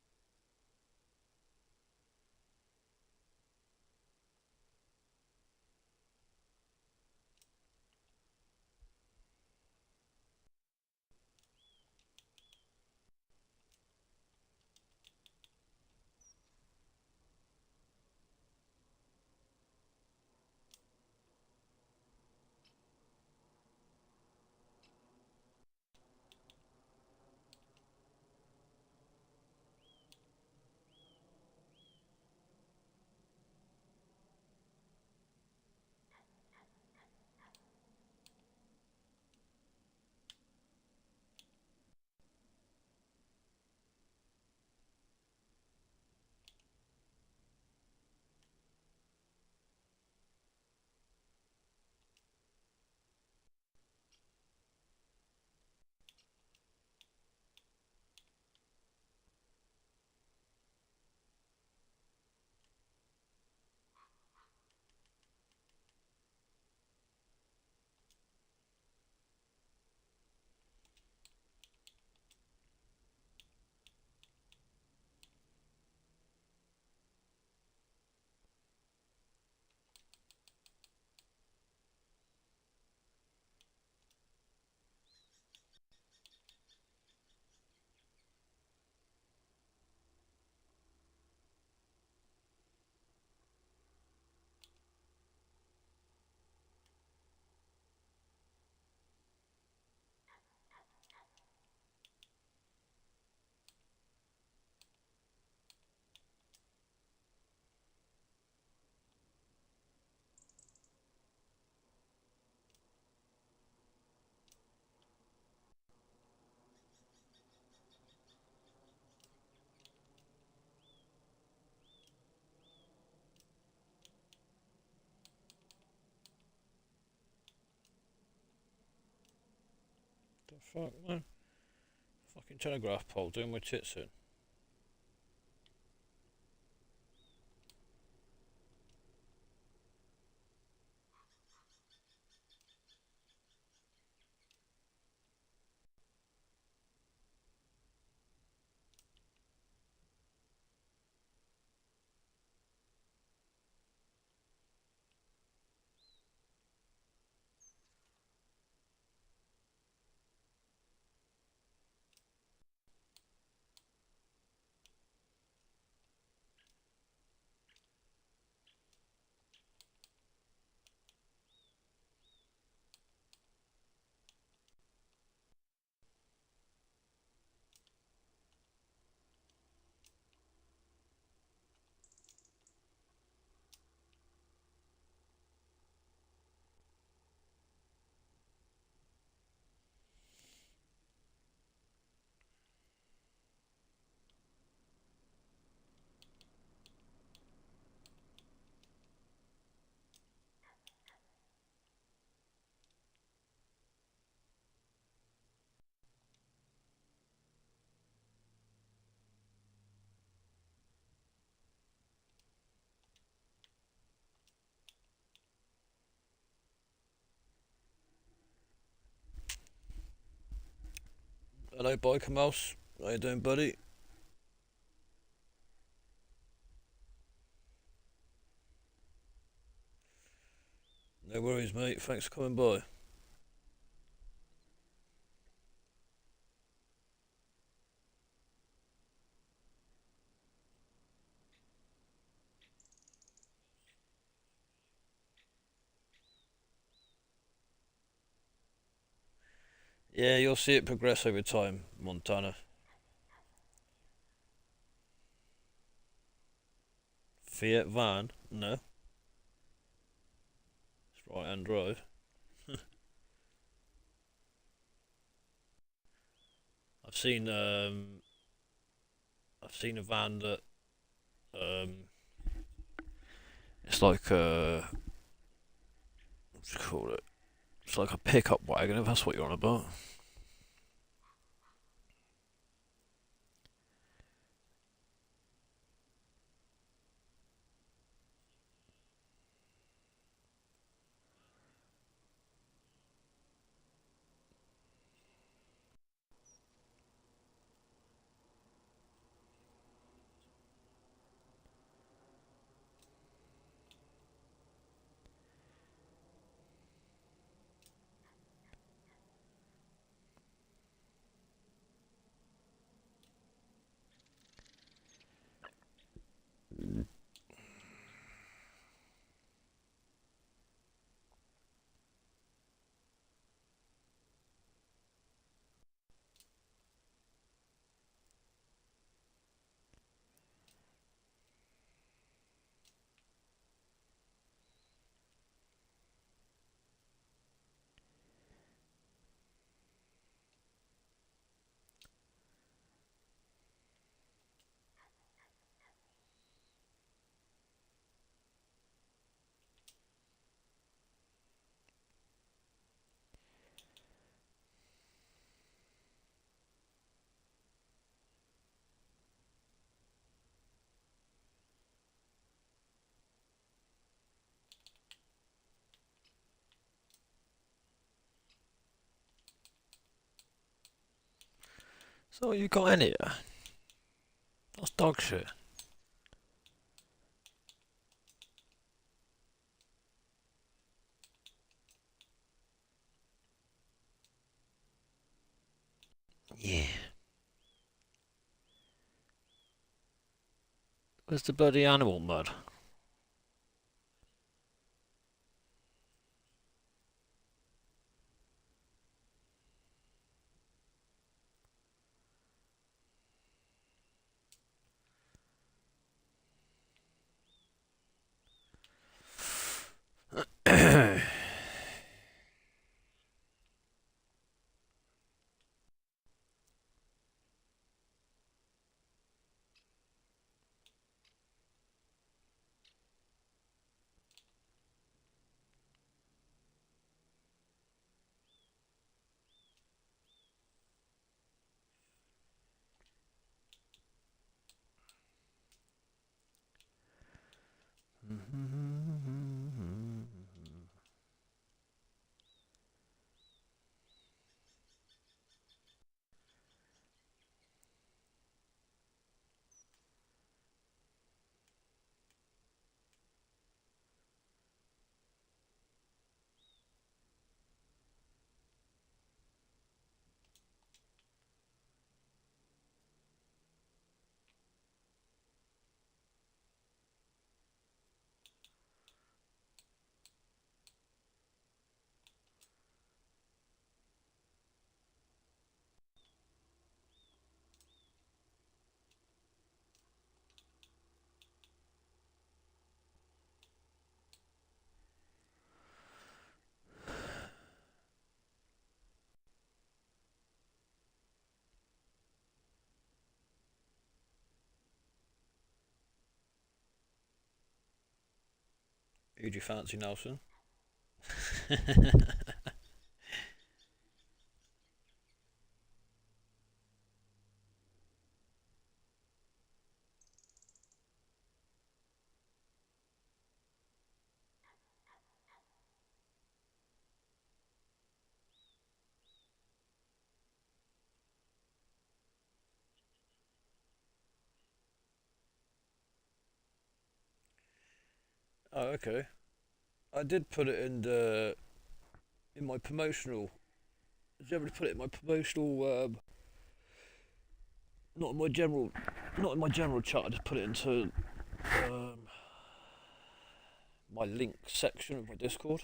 The fuck, man? Fucking telegraph pole doing my tits in. Hello, Biker Mouse. How you doing, buddy? No worries, mate. Thanks for coming by. Yeah, you'll see it progress over time, Montana. Fiat van? No. It's right hand drive. I've seen a van that um, it's like what do you call it? It's like a pickup wagon, if that's what you're on about. So you got in here? That's dog shit. Yeah. Where's the bloody animal mud? Who do you fancy, Nelson? Oh, okay. I did put it in my promotional. Did you ever put it in my promotional? Not in my general, not in my general chat. I just put it into um, my link section of my Discord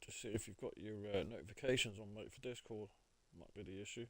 to see if you've got your notifications on, mate, for Discord. Might be the issue.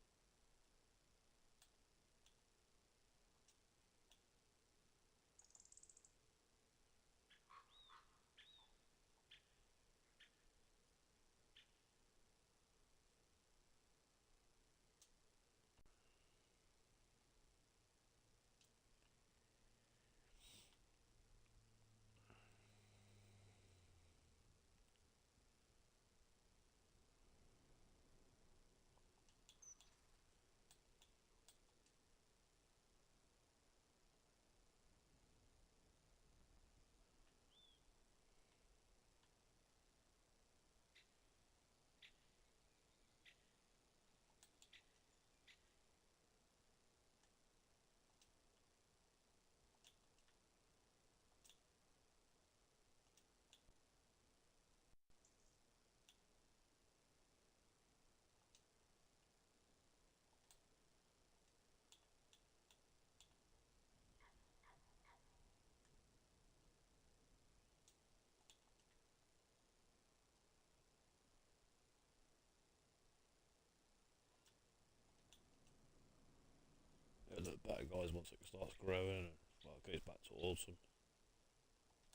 better, guys, once it starts growing and well, it goes back to autumn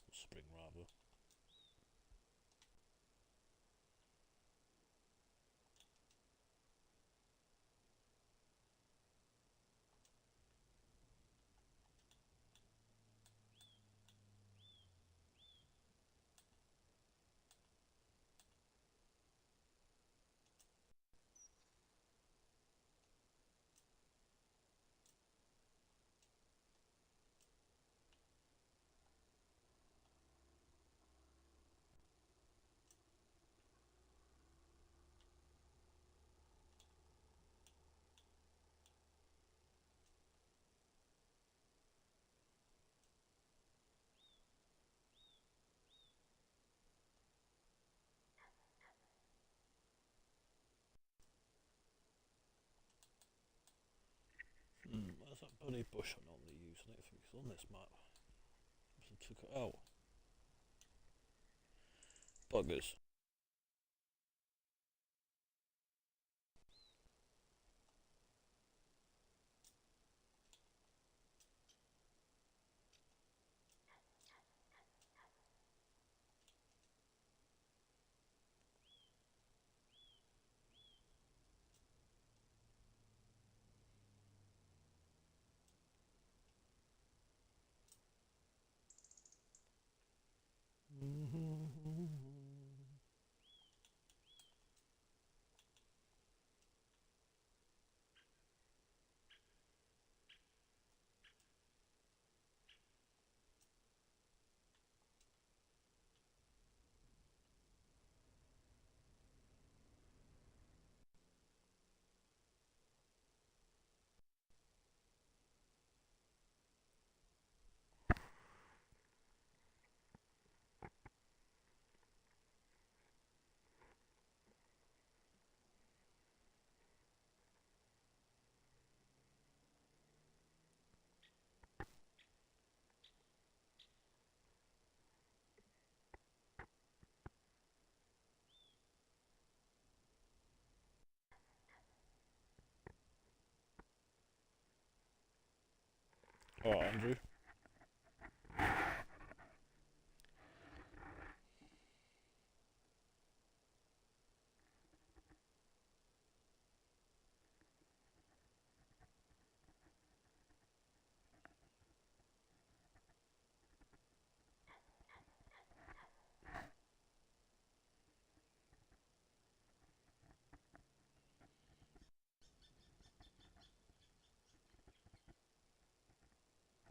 or spring rather. Where's that bloody bush I normally use? I don't think it's on this map. I took it out. Buggers. Alright, Andrew.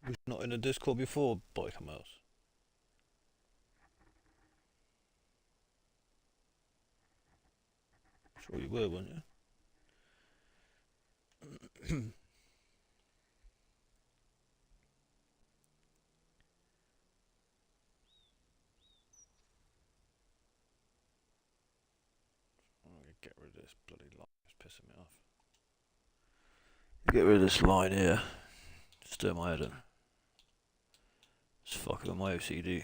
Was not in a Discord before, Biker Mouse? Sure you were, weren't you? I'm gonna get rid of this bloody line, it's pissing me off. Get rid of this line here. Stir my head in. It's fucking with my OCD.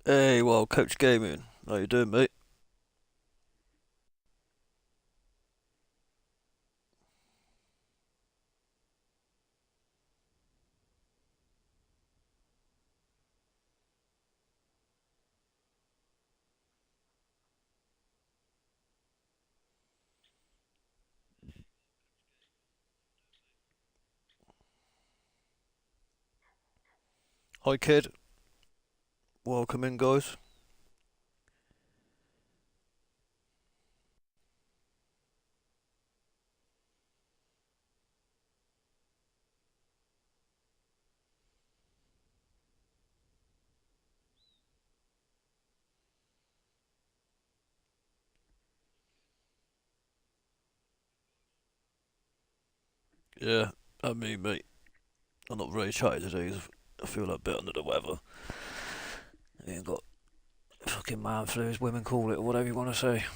Hey, well, Coach Gaming, how you doing, mate? Hi, kid. Welcome in, guys. Yeah, I mean, mate, I'm not very chatty today 'cause I feel a bit under the weather. I ain't got fucking man flu, as women call it, or whatever you want to say.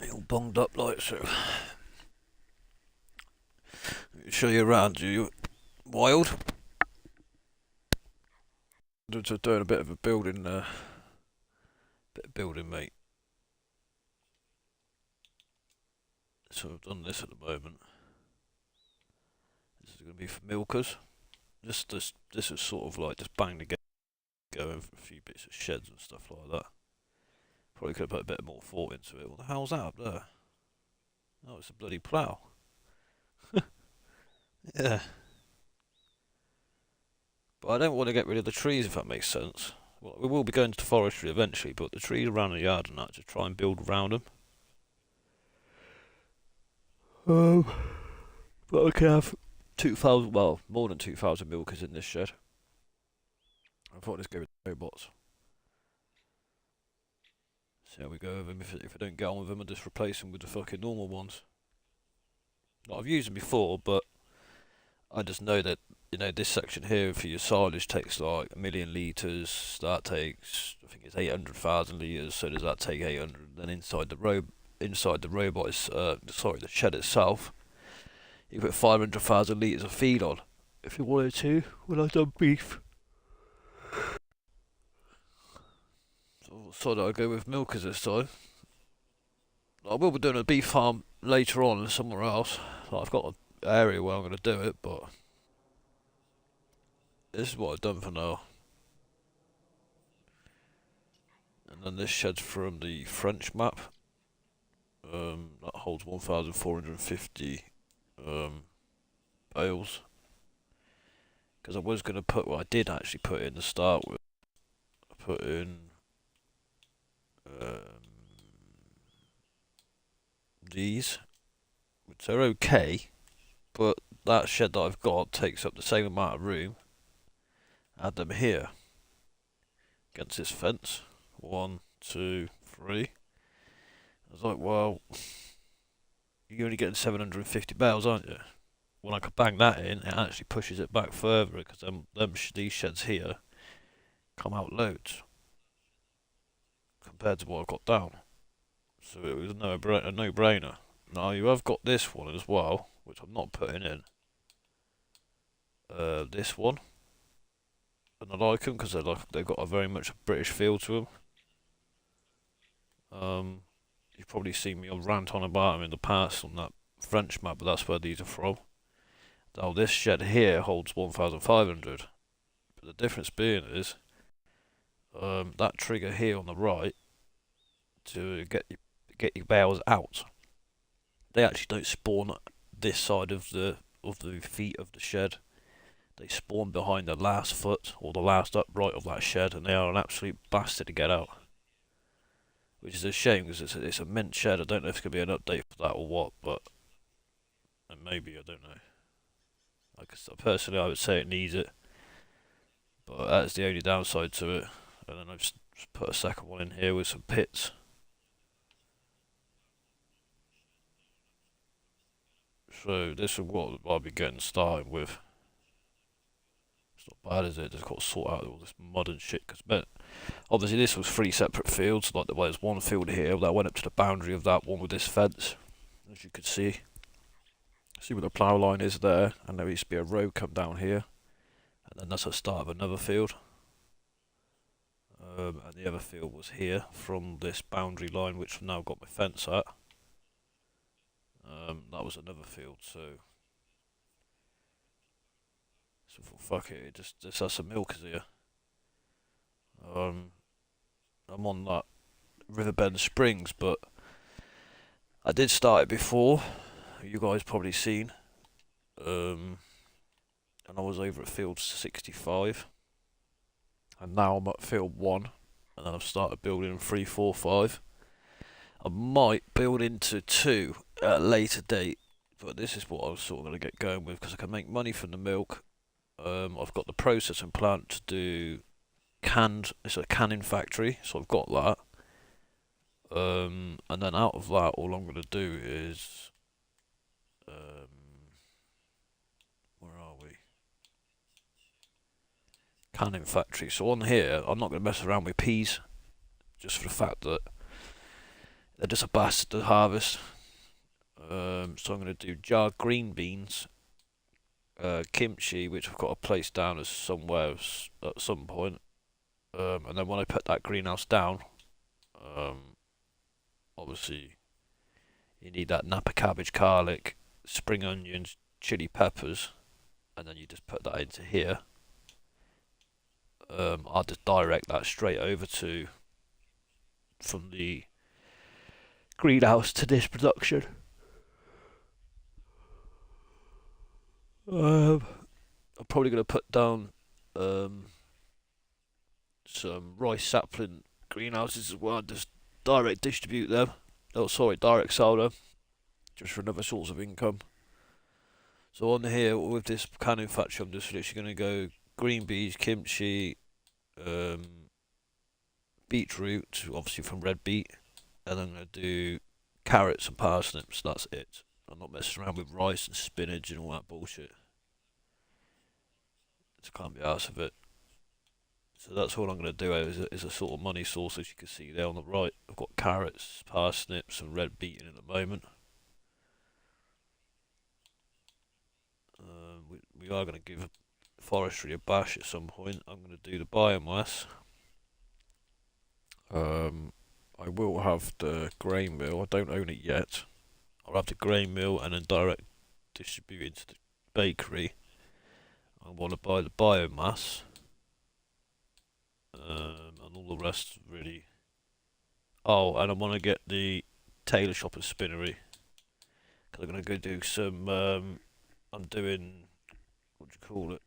Ain't all bunged up like so. Show you around, you wild? Just doing a bit of a building, mate. So I've done this at the moment. This is going to be for milkers. This is sort of like just bang together, going for a few bits of sheds and stuff like that. Probably could have put a bit more thought into it. What the hell's that up there? Oh, it's a bloody plough. Yeah. But I don't want to get rid of the trees, if that makes sense. Well, we will be going to forestry eventually, but the trees around the yard and that, to try and build around them. Um, but I can have 2,000, well, more than 2,000 milkers in this shed. I thought let's go with robots. See how we go with them. If I don't get on with them, I'll just replace them with the fucking normal ones. Like, I've used them before, but I just know that, this section here for your silage takes like 1,000,000 litres. That takes, I think it's 800,000 litres. So does that take 800? Then inside the robot is, the shed itself, you put 500,000 litres of feed on. If you wanted to, when I've done beef. So I'll go with milkers this time. I will be doing a beef farm later on somewhere else. Like, I've got an area where I'm going to do it, but this is what I've done for now. And then this shed's from the French map. That holds 1,450 bales. Because I was going to put, well, I did actually put in to start with. I put in these, which are okay, but that shed that I've got takes up the same amount of room. Add them here against this fence. 1, 2, 3. I was like, well, you're only getting 750 bales, aren't you? When I could bang that in, it actually pushes it back further because these sheds here come out loads compared to what I've got down. So it was a no-brainer. Now you have got this one as well, which I'm not putting in. This one, and I like them because they've got a very much British feel to them. You've probably seen me rant on about them in the past on that French map, but that's where these are from. Now this shed here holds 1,500, but the difference being is that trigger here on the right to get your bales out. They actually don't spawn this side of the feet of the shed. They spawn behind the last foot or the last upright of that shed, and they are an absolute bastard to get out. Which is a shame because it's a mint shed. I don't know if it's going to be an update for that or what, but maybe, I don't know. Personally, I would say it needs it, but that's the only downside to it. And then I've just put a second one in here with some pits. So this is what I'll be getting started with. It's not bad, is it? Just got to sort out all this mud and shit. Because obviously this was 3 separate fields. Like there's one field here that went up to the boundary of that one with this fence, as you could see. See where the plough line is there, and there used to be a road come down here, and then that's the start of another field. And the other field was here from this boundary line, which I've now got my fence at. That was another field, so fuck it, just has some milkers here. I'm on that Riverbend Springs, but I did start it before. You guys probably seen. And I was over at field 65, and now I'm at field 1, and then I've started building 3, 4, 5. I might build into 2 at a later date, but this is what I was sort of going to get going with because I can make money from the milk. I've got the processing plant to do canned. It's a canning factory, so I've got that. And then out of that, all I'm going to do is, where are we? Canning factory. So on here, I'm not going to mess around with peas, just for the fact that they're just a bastard to harvest. So I'm going to do jarred green beans, kimchi, which I've got to place down as somewhere at some point. And then when I put that greenhouse down, obviously you need that Napa cabbage, garlic, spring onions, chili peppers, and then you just put that into here. I'll just direct that straight over to from the greenhouse to this production. I'm probably going to put down some rice sapling greenhouses as well, just direct distribute them. Oh, sorry, direct sell them, just for another source of income. So on here, with this canning factory, I'm just literally going to go green beans, kimchi, beetroot, obviously from red beet, and I'm going to do carrots and parsnips. That's it. I'm not messing around with rice and spinach and all that bullshit. Just can't be arsed with it. So that's all I'm going to do is a sort of money source, as you can see there on the right. I've got carrots, parsnips and red beet in at the moment. We are going to give forestry a bash at some point. I'm going to do the biomass. I will have the grain mill. I don't own it yet. I'll have the grain mill and then direct distribute into the bakery. I want to buy the biomass. And all the rest really. Oh, and I want to get the tailor shop and spinnery. Because I'm going to go do some, I'm doing, what do you call it?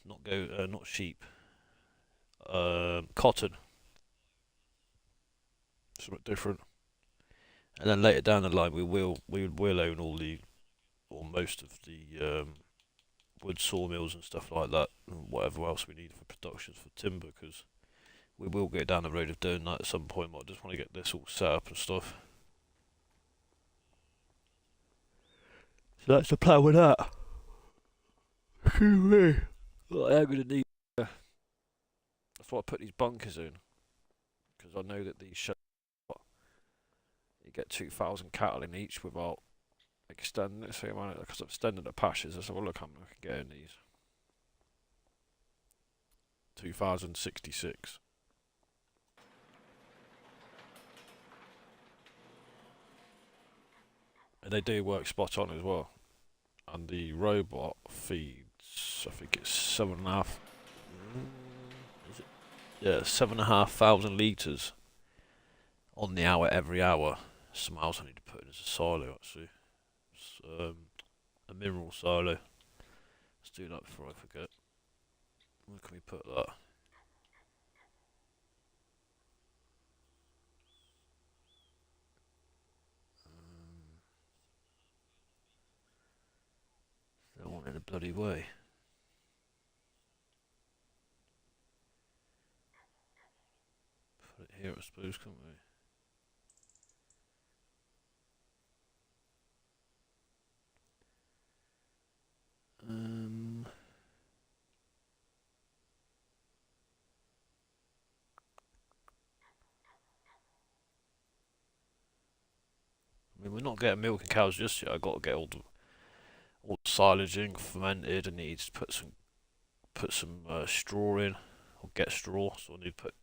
Not sheep. Cotton. Something different. And then later down the line, we will own all the, or most of the wood sawmills and stuff like that, and whatever else we need for productions for timber, because we will go down the road of doing that at some point. But I just want to get this all set up and stuff. So that's the plan with that. Excuse me. Well, I am going to need. That's why I put these bunkers in, because I know that these sheds, you get 2,000 cattle in each without extending it. So because I'm extending the pastures, I said, well, look, I'm going to get in these. 2,066. And they do work spot on as well. And the robot feeds, I think it's 7.5. Is it? Yeah, 7,500 litres on the hour every hour. Something else I need to put in as a silo actually. It's, a mineral silo. Let's do that before I forget. Where can we put that? Don't want it in a bloody way. Put it here, I suppose, can't we? I mean, we're not getting milk and cows just yet. I got to get all the silaging fermented. I need to put some straw in, or get straw. So I need to put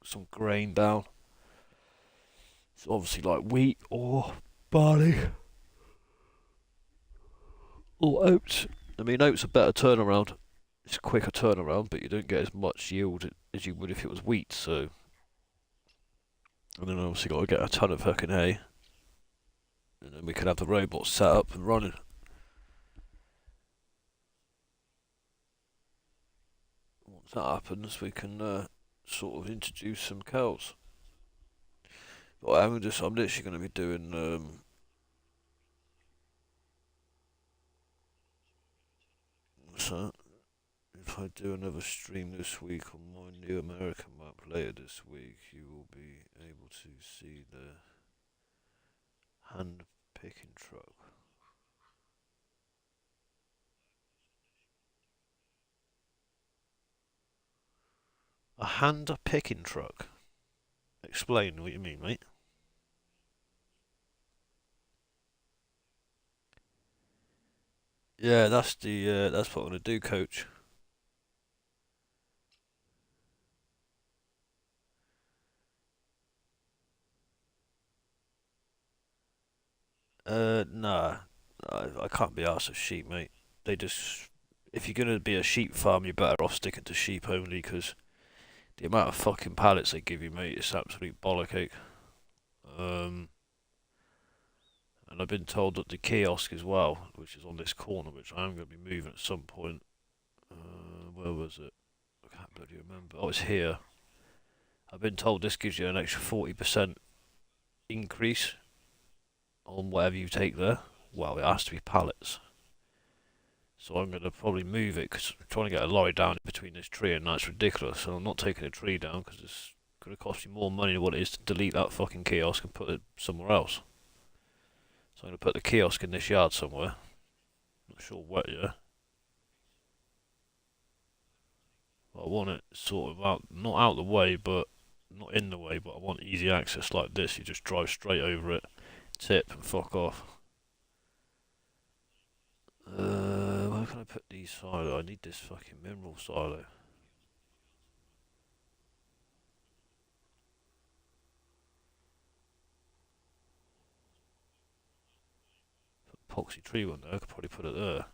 some grain down. So obviously like wheat or barley or oats. I mean, oats are better turnaround. It's a quicker turnaround, but you don't get as much yield as you would if it was wheat. So, and then obviously got to get a ton of fucking hay, and then we can have the robots set up and running. Once that happens, we can sort of introduce some cows. But I'm literally going to be doing so if I do another stream this week on my new American map later this week, you will be able to see the hand picking truck. A hand picking truck? Explain what you mean, mate. Yeah, that's what I'm gonna do, coach. Nah, I can't be arsed with sheep, mate. They just, if you're gonna be a sheep farm, you're better off sticking to sheep only, because the amount of fucking pallets they give you, mate, is absolute bollockake. And I've been told that the kiosk as well, which is on this corner, which I am going to be moving at some point. Where was it? I can't bloody remember. Oh, it's here. I've been told this gives you an extra 40% increase on whatever you take there. Well, it has to be pallets. So I'm going to probably move it, because I'm trying to get a lorry down between this tree, and that's ridiculous. So I'm not taking a tree down, because it's going to cost you more money than what it is to delete that fucking kiosk and put it somewhere else. So I'm going to put the kiosk in this yard somewhere. Not sure where yet. But I want it sort of out, not out the way, but not in the way, but I want easy access like this. You just drive straight over it, tip, and fuck off. Where can I put these silo? I need this fucking mineral silo. Put epoxy tree one there, I could probably put it there.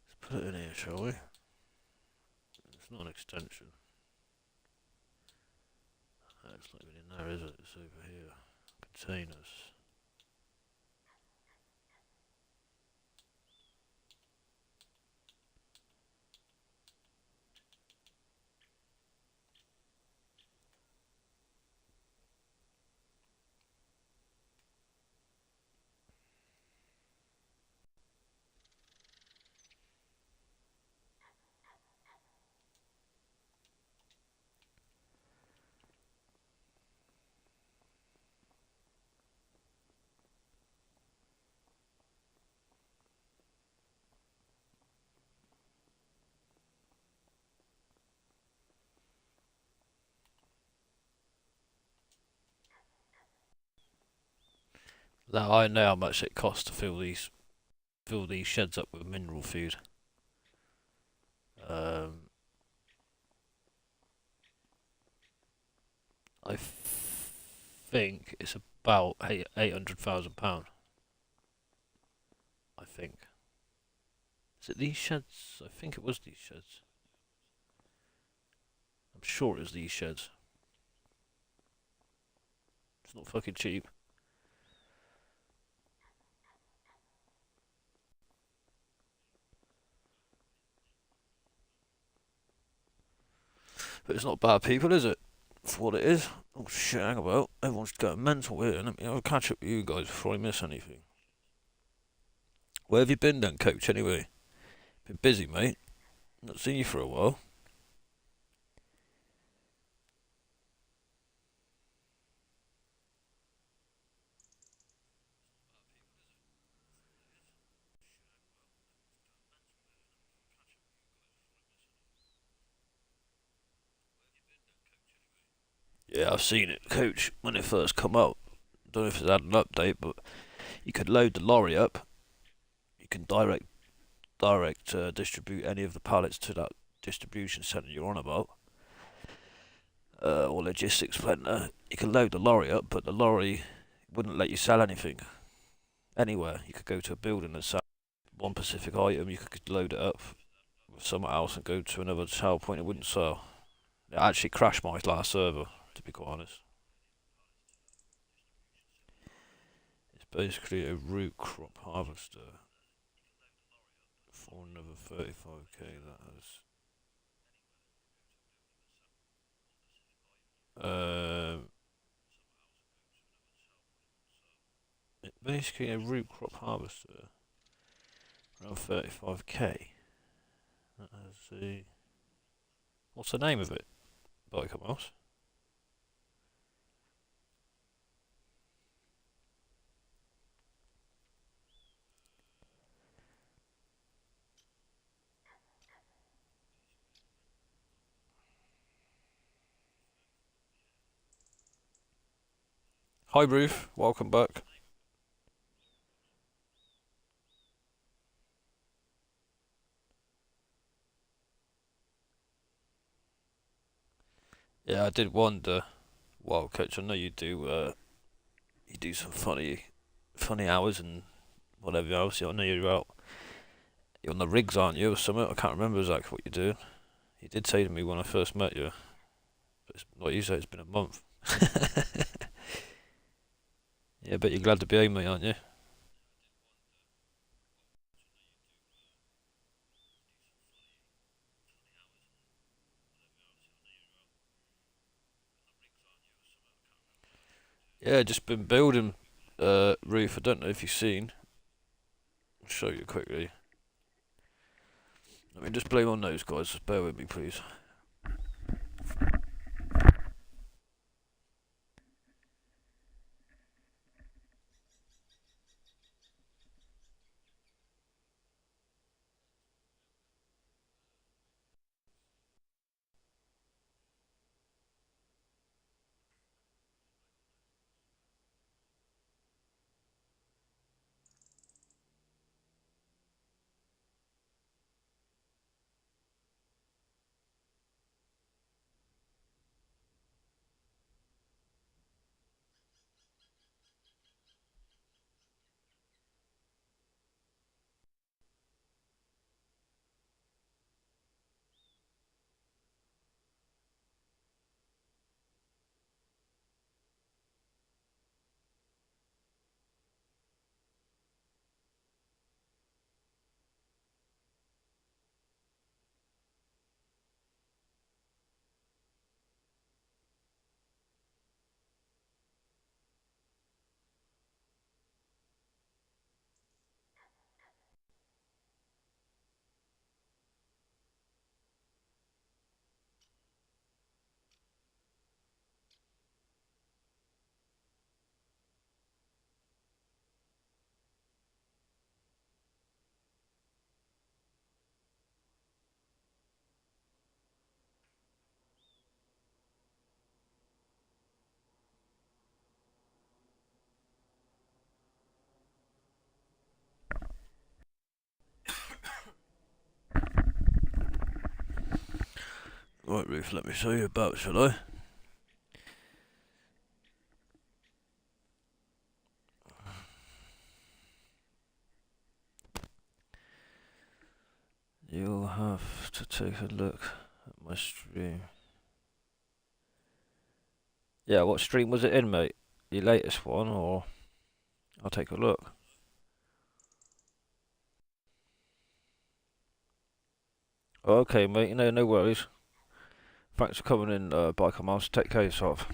Let's put it in here, shall we? It's not an extension. It's not even in there, is it? It's over here. Containers. Now I know how much it costs to fill these sheds up with mineral food. I think it's about £800,000. I think. Is it these sheds? I think it was these sheds. I'm sure it was these sheds. It's not fucking cheap. But it's not bad people, is it? For what it is. Oh shit, hang about. Everyone's going mental here. Let me I'll catch up with you guys before I miss anything. Where have you been then, coach, anyway? Been busy, mate. Not seen you for a while. Yeah, I've seen it, coach, when it first come out. Don't know if it's had an update, but you could load the lorry up. You can direct distribute any of the pallets to that distribution centre you're on about, or logistics centre. You can load the lorry up, but the lorry wouldn't let you sell anything anywhere. You could go to a building and sell one specific item. You could load it up with someone else and go to another sell point. It wouldn't sell. It actually crashed my last server, to be quite honest. It's basically a root crop harvester for another 35k. That is. It's basically a root crop harvester around 35k. That has a. What's the name of it? Bike mouse. Hi, Ruth. Welcome back. Yeah, I did wonder. Well, coach, I know you do. You do some funny hours and whatever else. I know you're out. You're on the rigs, aren't you, or something? I can't remember exactly what you're doing. You did say to me when I first met you. But like you say, it's been a month. Yeah, but you're glad to be home, mate, aren't you? Yeah, just been building, roof. I don't know if you've seen. I'll show you quickly. Let me just blame on those guys. Just bear with me, please. Right, Ruth. Let me show you about, shall I? You'll have to take a look at my stream. Yeah, what stream was it in, mate? Your latest one, or I'll take a look. Okay, mate. No worries. Thanks for coming in, Biker Mouse. Take care of yourself.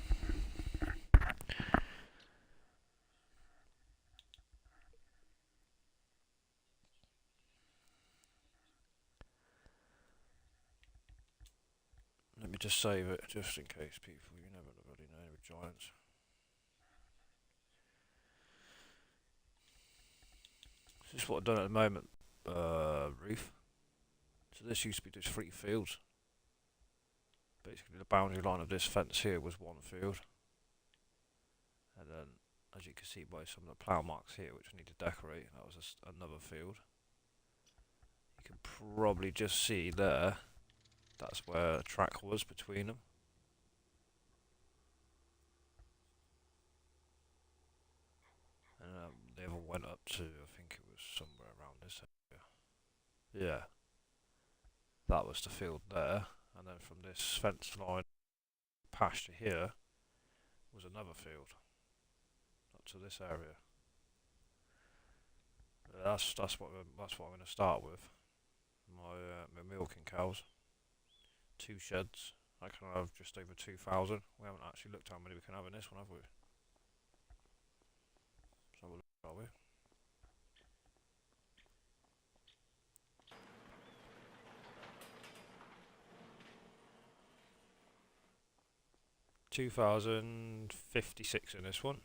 Let me just save it, just in case, people. You never really know with giants. This is what I've done at the moment, Reef. So this used to be just 3 fields. basically the boundary line of this fence here was one field. And then, as you can see by some of the plough marks here, which I need to decorate, that was another field. You can probably just see there, that's where the track was between them. And the other went up to, I think it was somewhere around this area. Yeah. That was the field there. And then from this fence line pasture here was another field. Up to this area. That's what I'm going to start with. My milking cows. 2 sheds. I can have just over 2,000. We haven't actually looked how many we can have in this one, have we? So we'll look, are we? $2,056 in this one.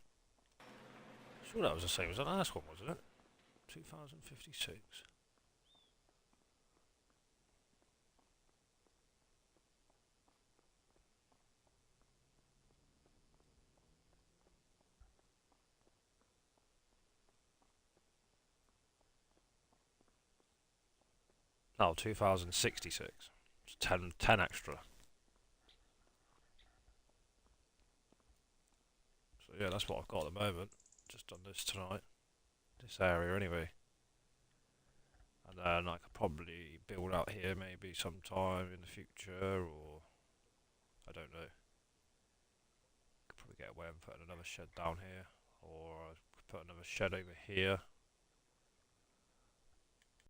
Sure, that was the same as the last one, wasn't it? 2,056. Oh, 2,066. It's 10 extra. So yeah, that's what I've got at the moment. Just done this tonight. This area anyway. And then I could probably build out here maybe sometime in the future, or I don't know. Could probably get away and put another shed down here, or I could put another shed over here.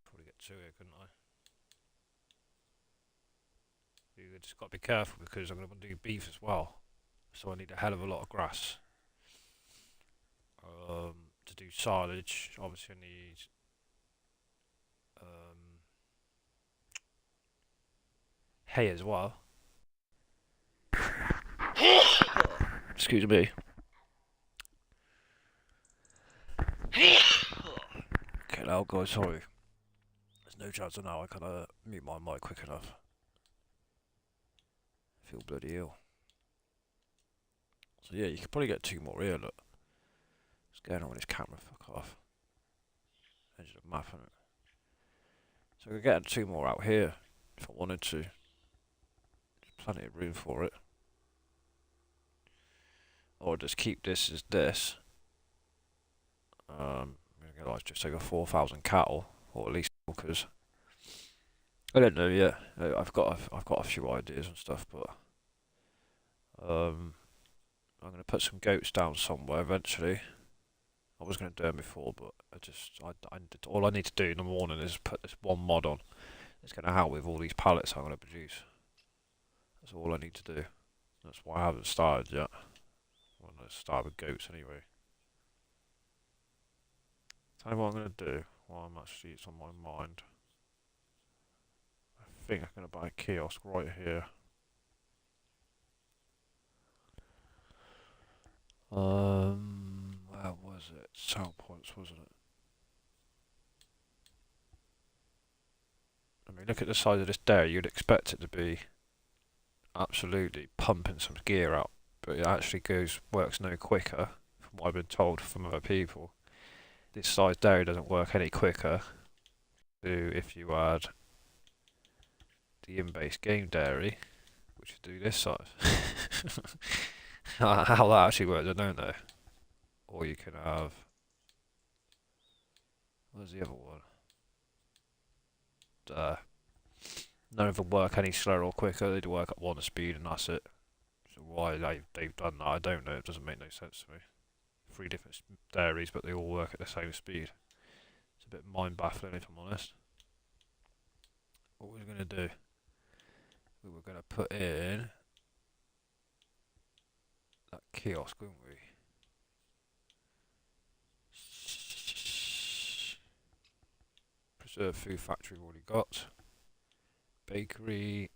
Probably get 2 here, couldn't I? You just got to be careful because I'm going to do beef as well, so I need a hell of a lot of grass. To do silage, obviously I need hay as well. Excuse me. Okay, now guys, sorry. There's no chance of now I can mute my mic quick enough. I feel bloody ill. So yeah, you could probably get 2 more here, look. What's going on with this camera? Fuck off. Edge of the map on it. So I could get 2 more out here if I wanted to. There's plenty of room for it. Or just keep this as this. I'm gonna get like just over 4,000 cattle, or at least because I don't know yet. I've got a few ideas and stuff, but I'm gonna put some goats down somewhere eventually. I was gonna do them before, but all I need to do in the morning is put this one mod on. It's gonna help with all these pallets I'm gonna produce. That's all I need to do. That's why I haven't started yet. I'm gonna start with goats anyway. Tell you what I'm gonna do. Well, it's on my mind. I think I'm gonna buy a kiosk right here. Where was it? Sell points, wasn't it? I mean, look at the size of this dairy. You'd expect it to be absolutely pumping some gear out, but it actually works no quicker, from what I've been told from other people. This size dairy doesn't work any quicker than if you add the in-base game dairy, which would do this size. How that actually works, I don't know. Or you can have... Where's the other one? None of them work any slower or quicker, they work at 1 speed and that's it. So why they've done that, I don't know, it doesn't make no sense to me. 3 different dairies, but they all work at the same speed. It's a bit mind-baffling if I'm honest. What we were going to do, we were going to put in that kiosk, weren't we? Preserved food factory we've already got. Bakery.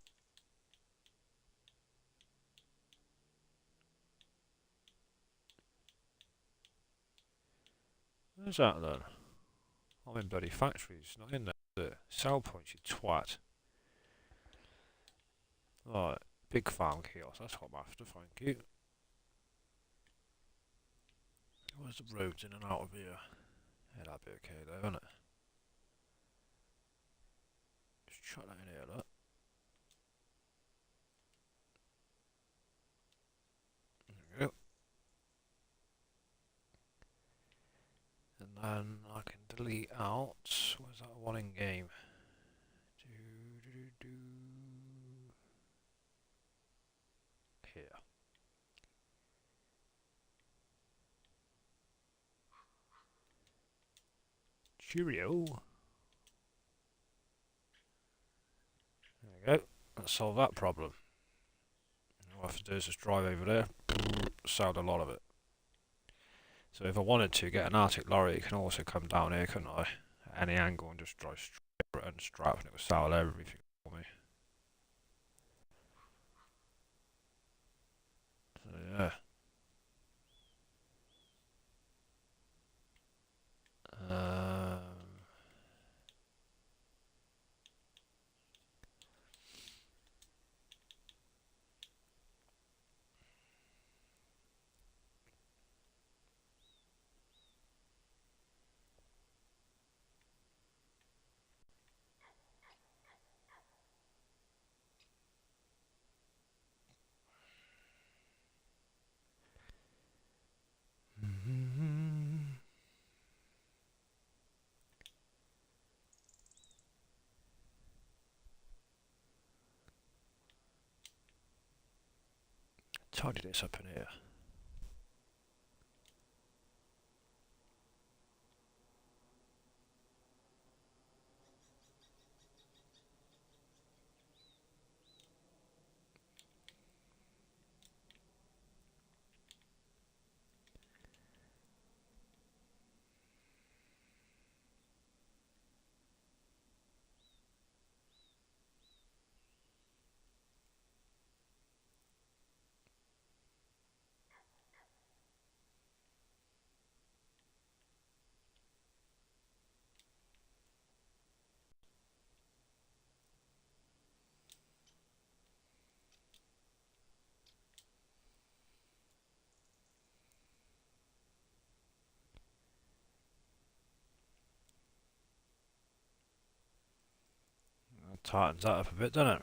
Where's that then? I'm in bloody factories, not in there. Sell points, you twat. Right, Big farm kiosk, that's what I'm after, thank you. Where's the roads in and out of here? Yeah, that'd be okay though, wouldn't it? Just chuck that in here, look. There we go. And then I can delete out. Where's that one in game? Here. Cheerio. There we go. Let's solve that problem. All I have to do is just drive over there, sell a lot of it. So if I wanted to get an Arctic lorry, it can also come down here, couldn't I? At any angle and just drive straight and strap and it will sell everything for me. So yeah. Tidy this up in here. That tightens that up a bit, doesn't it?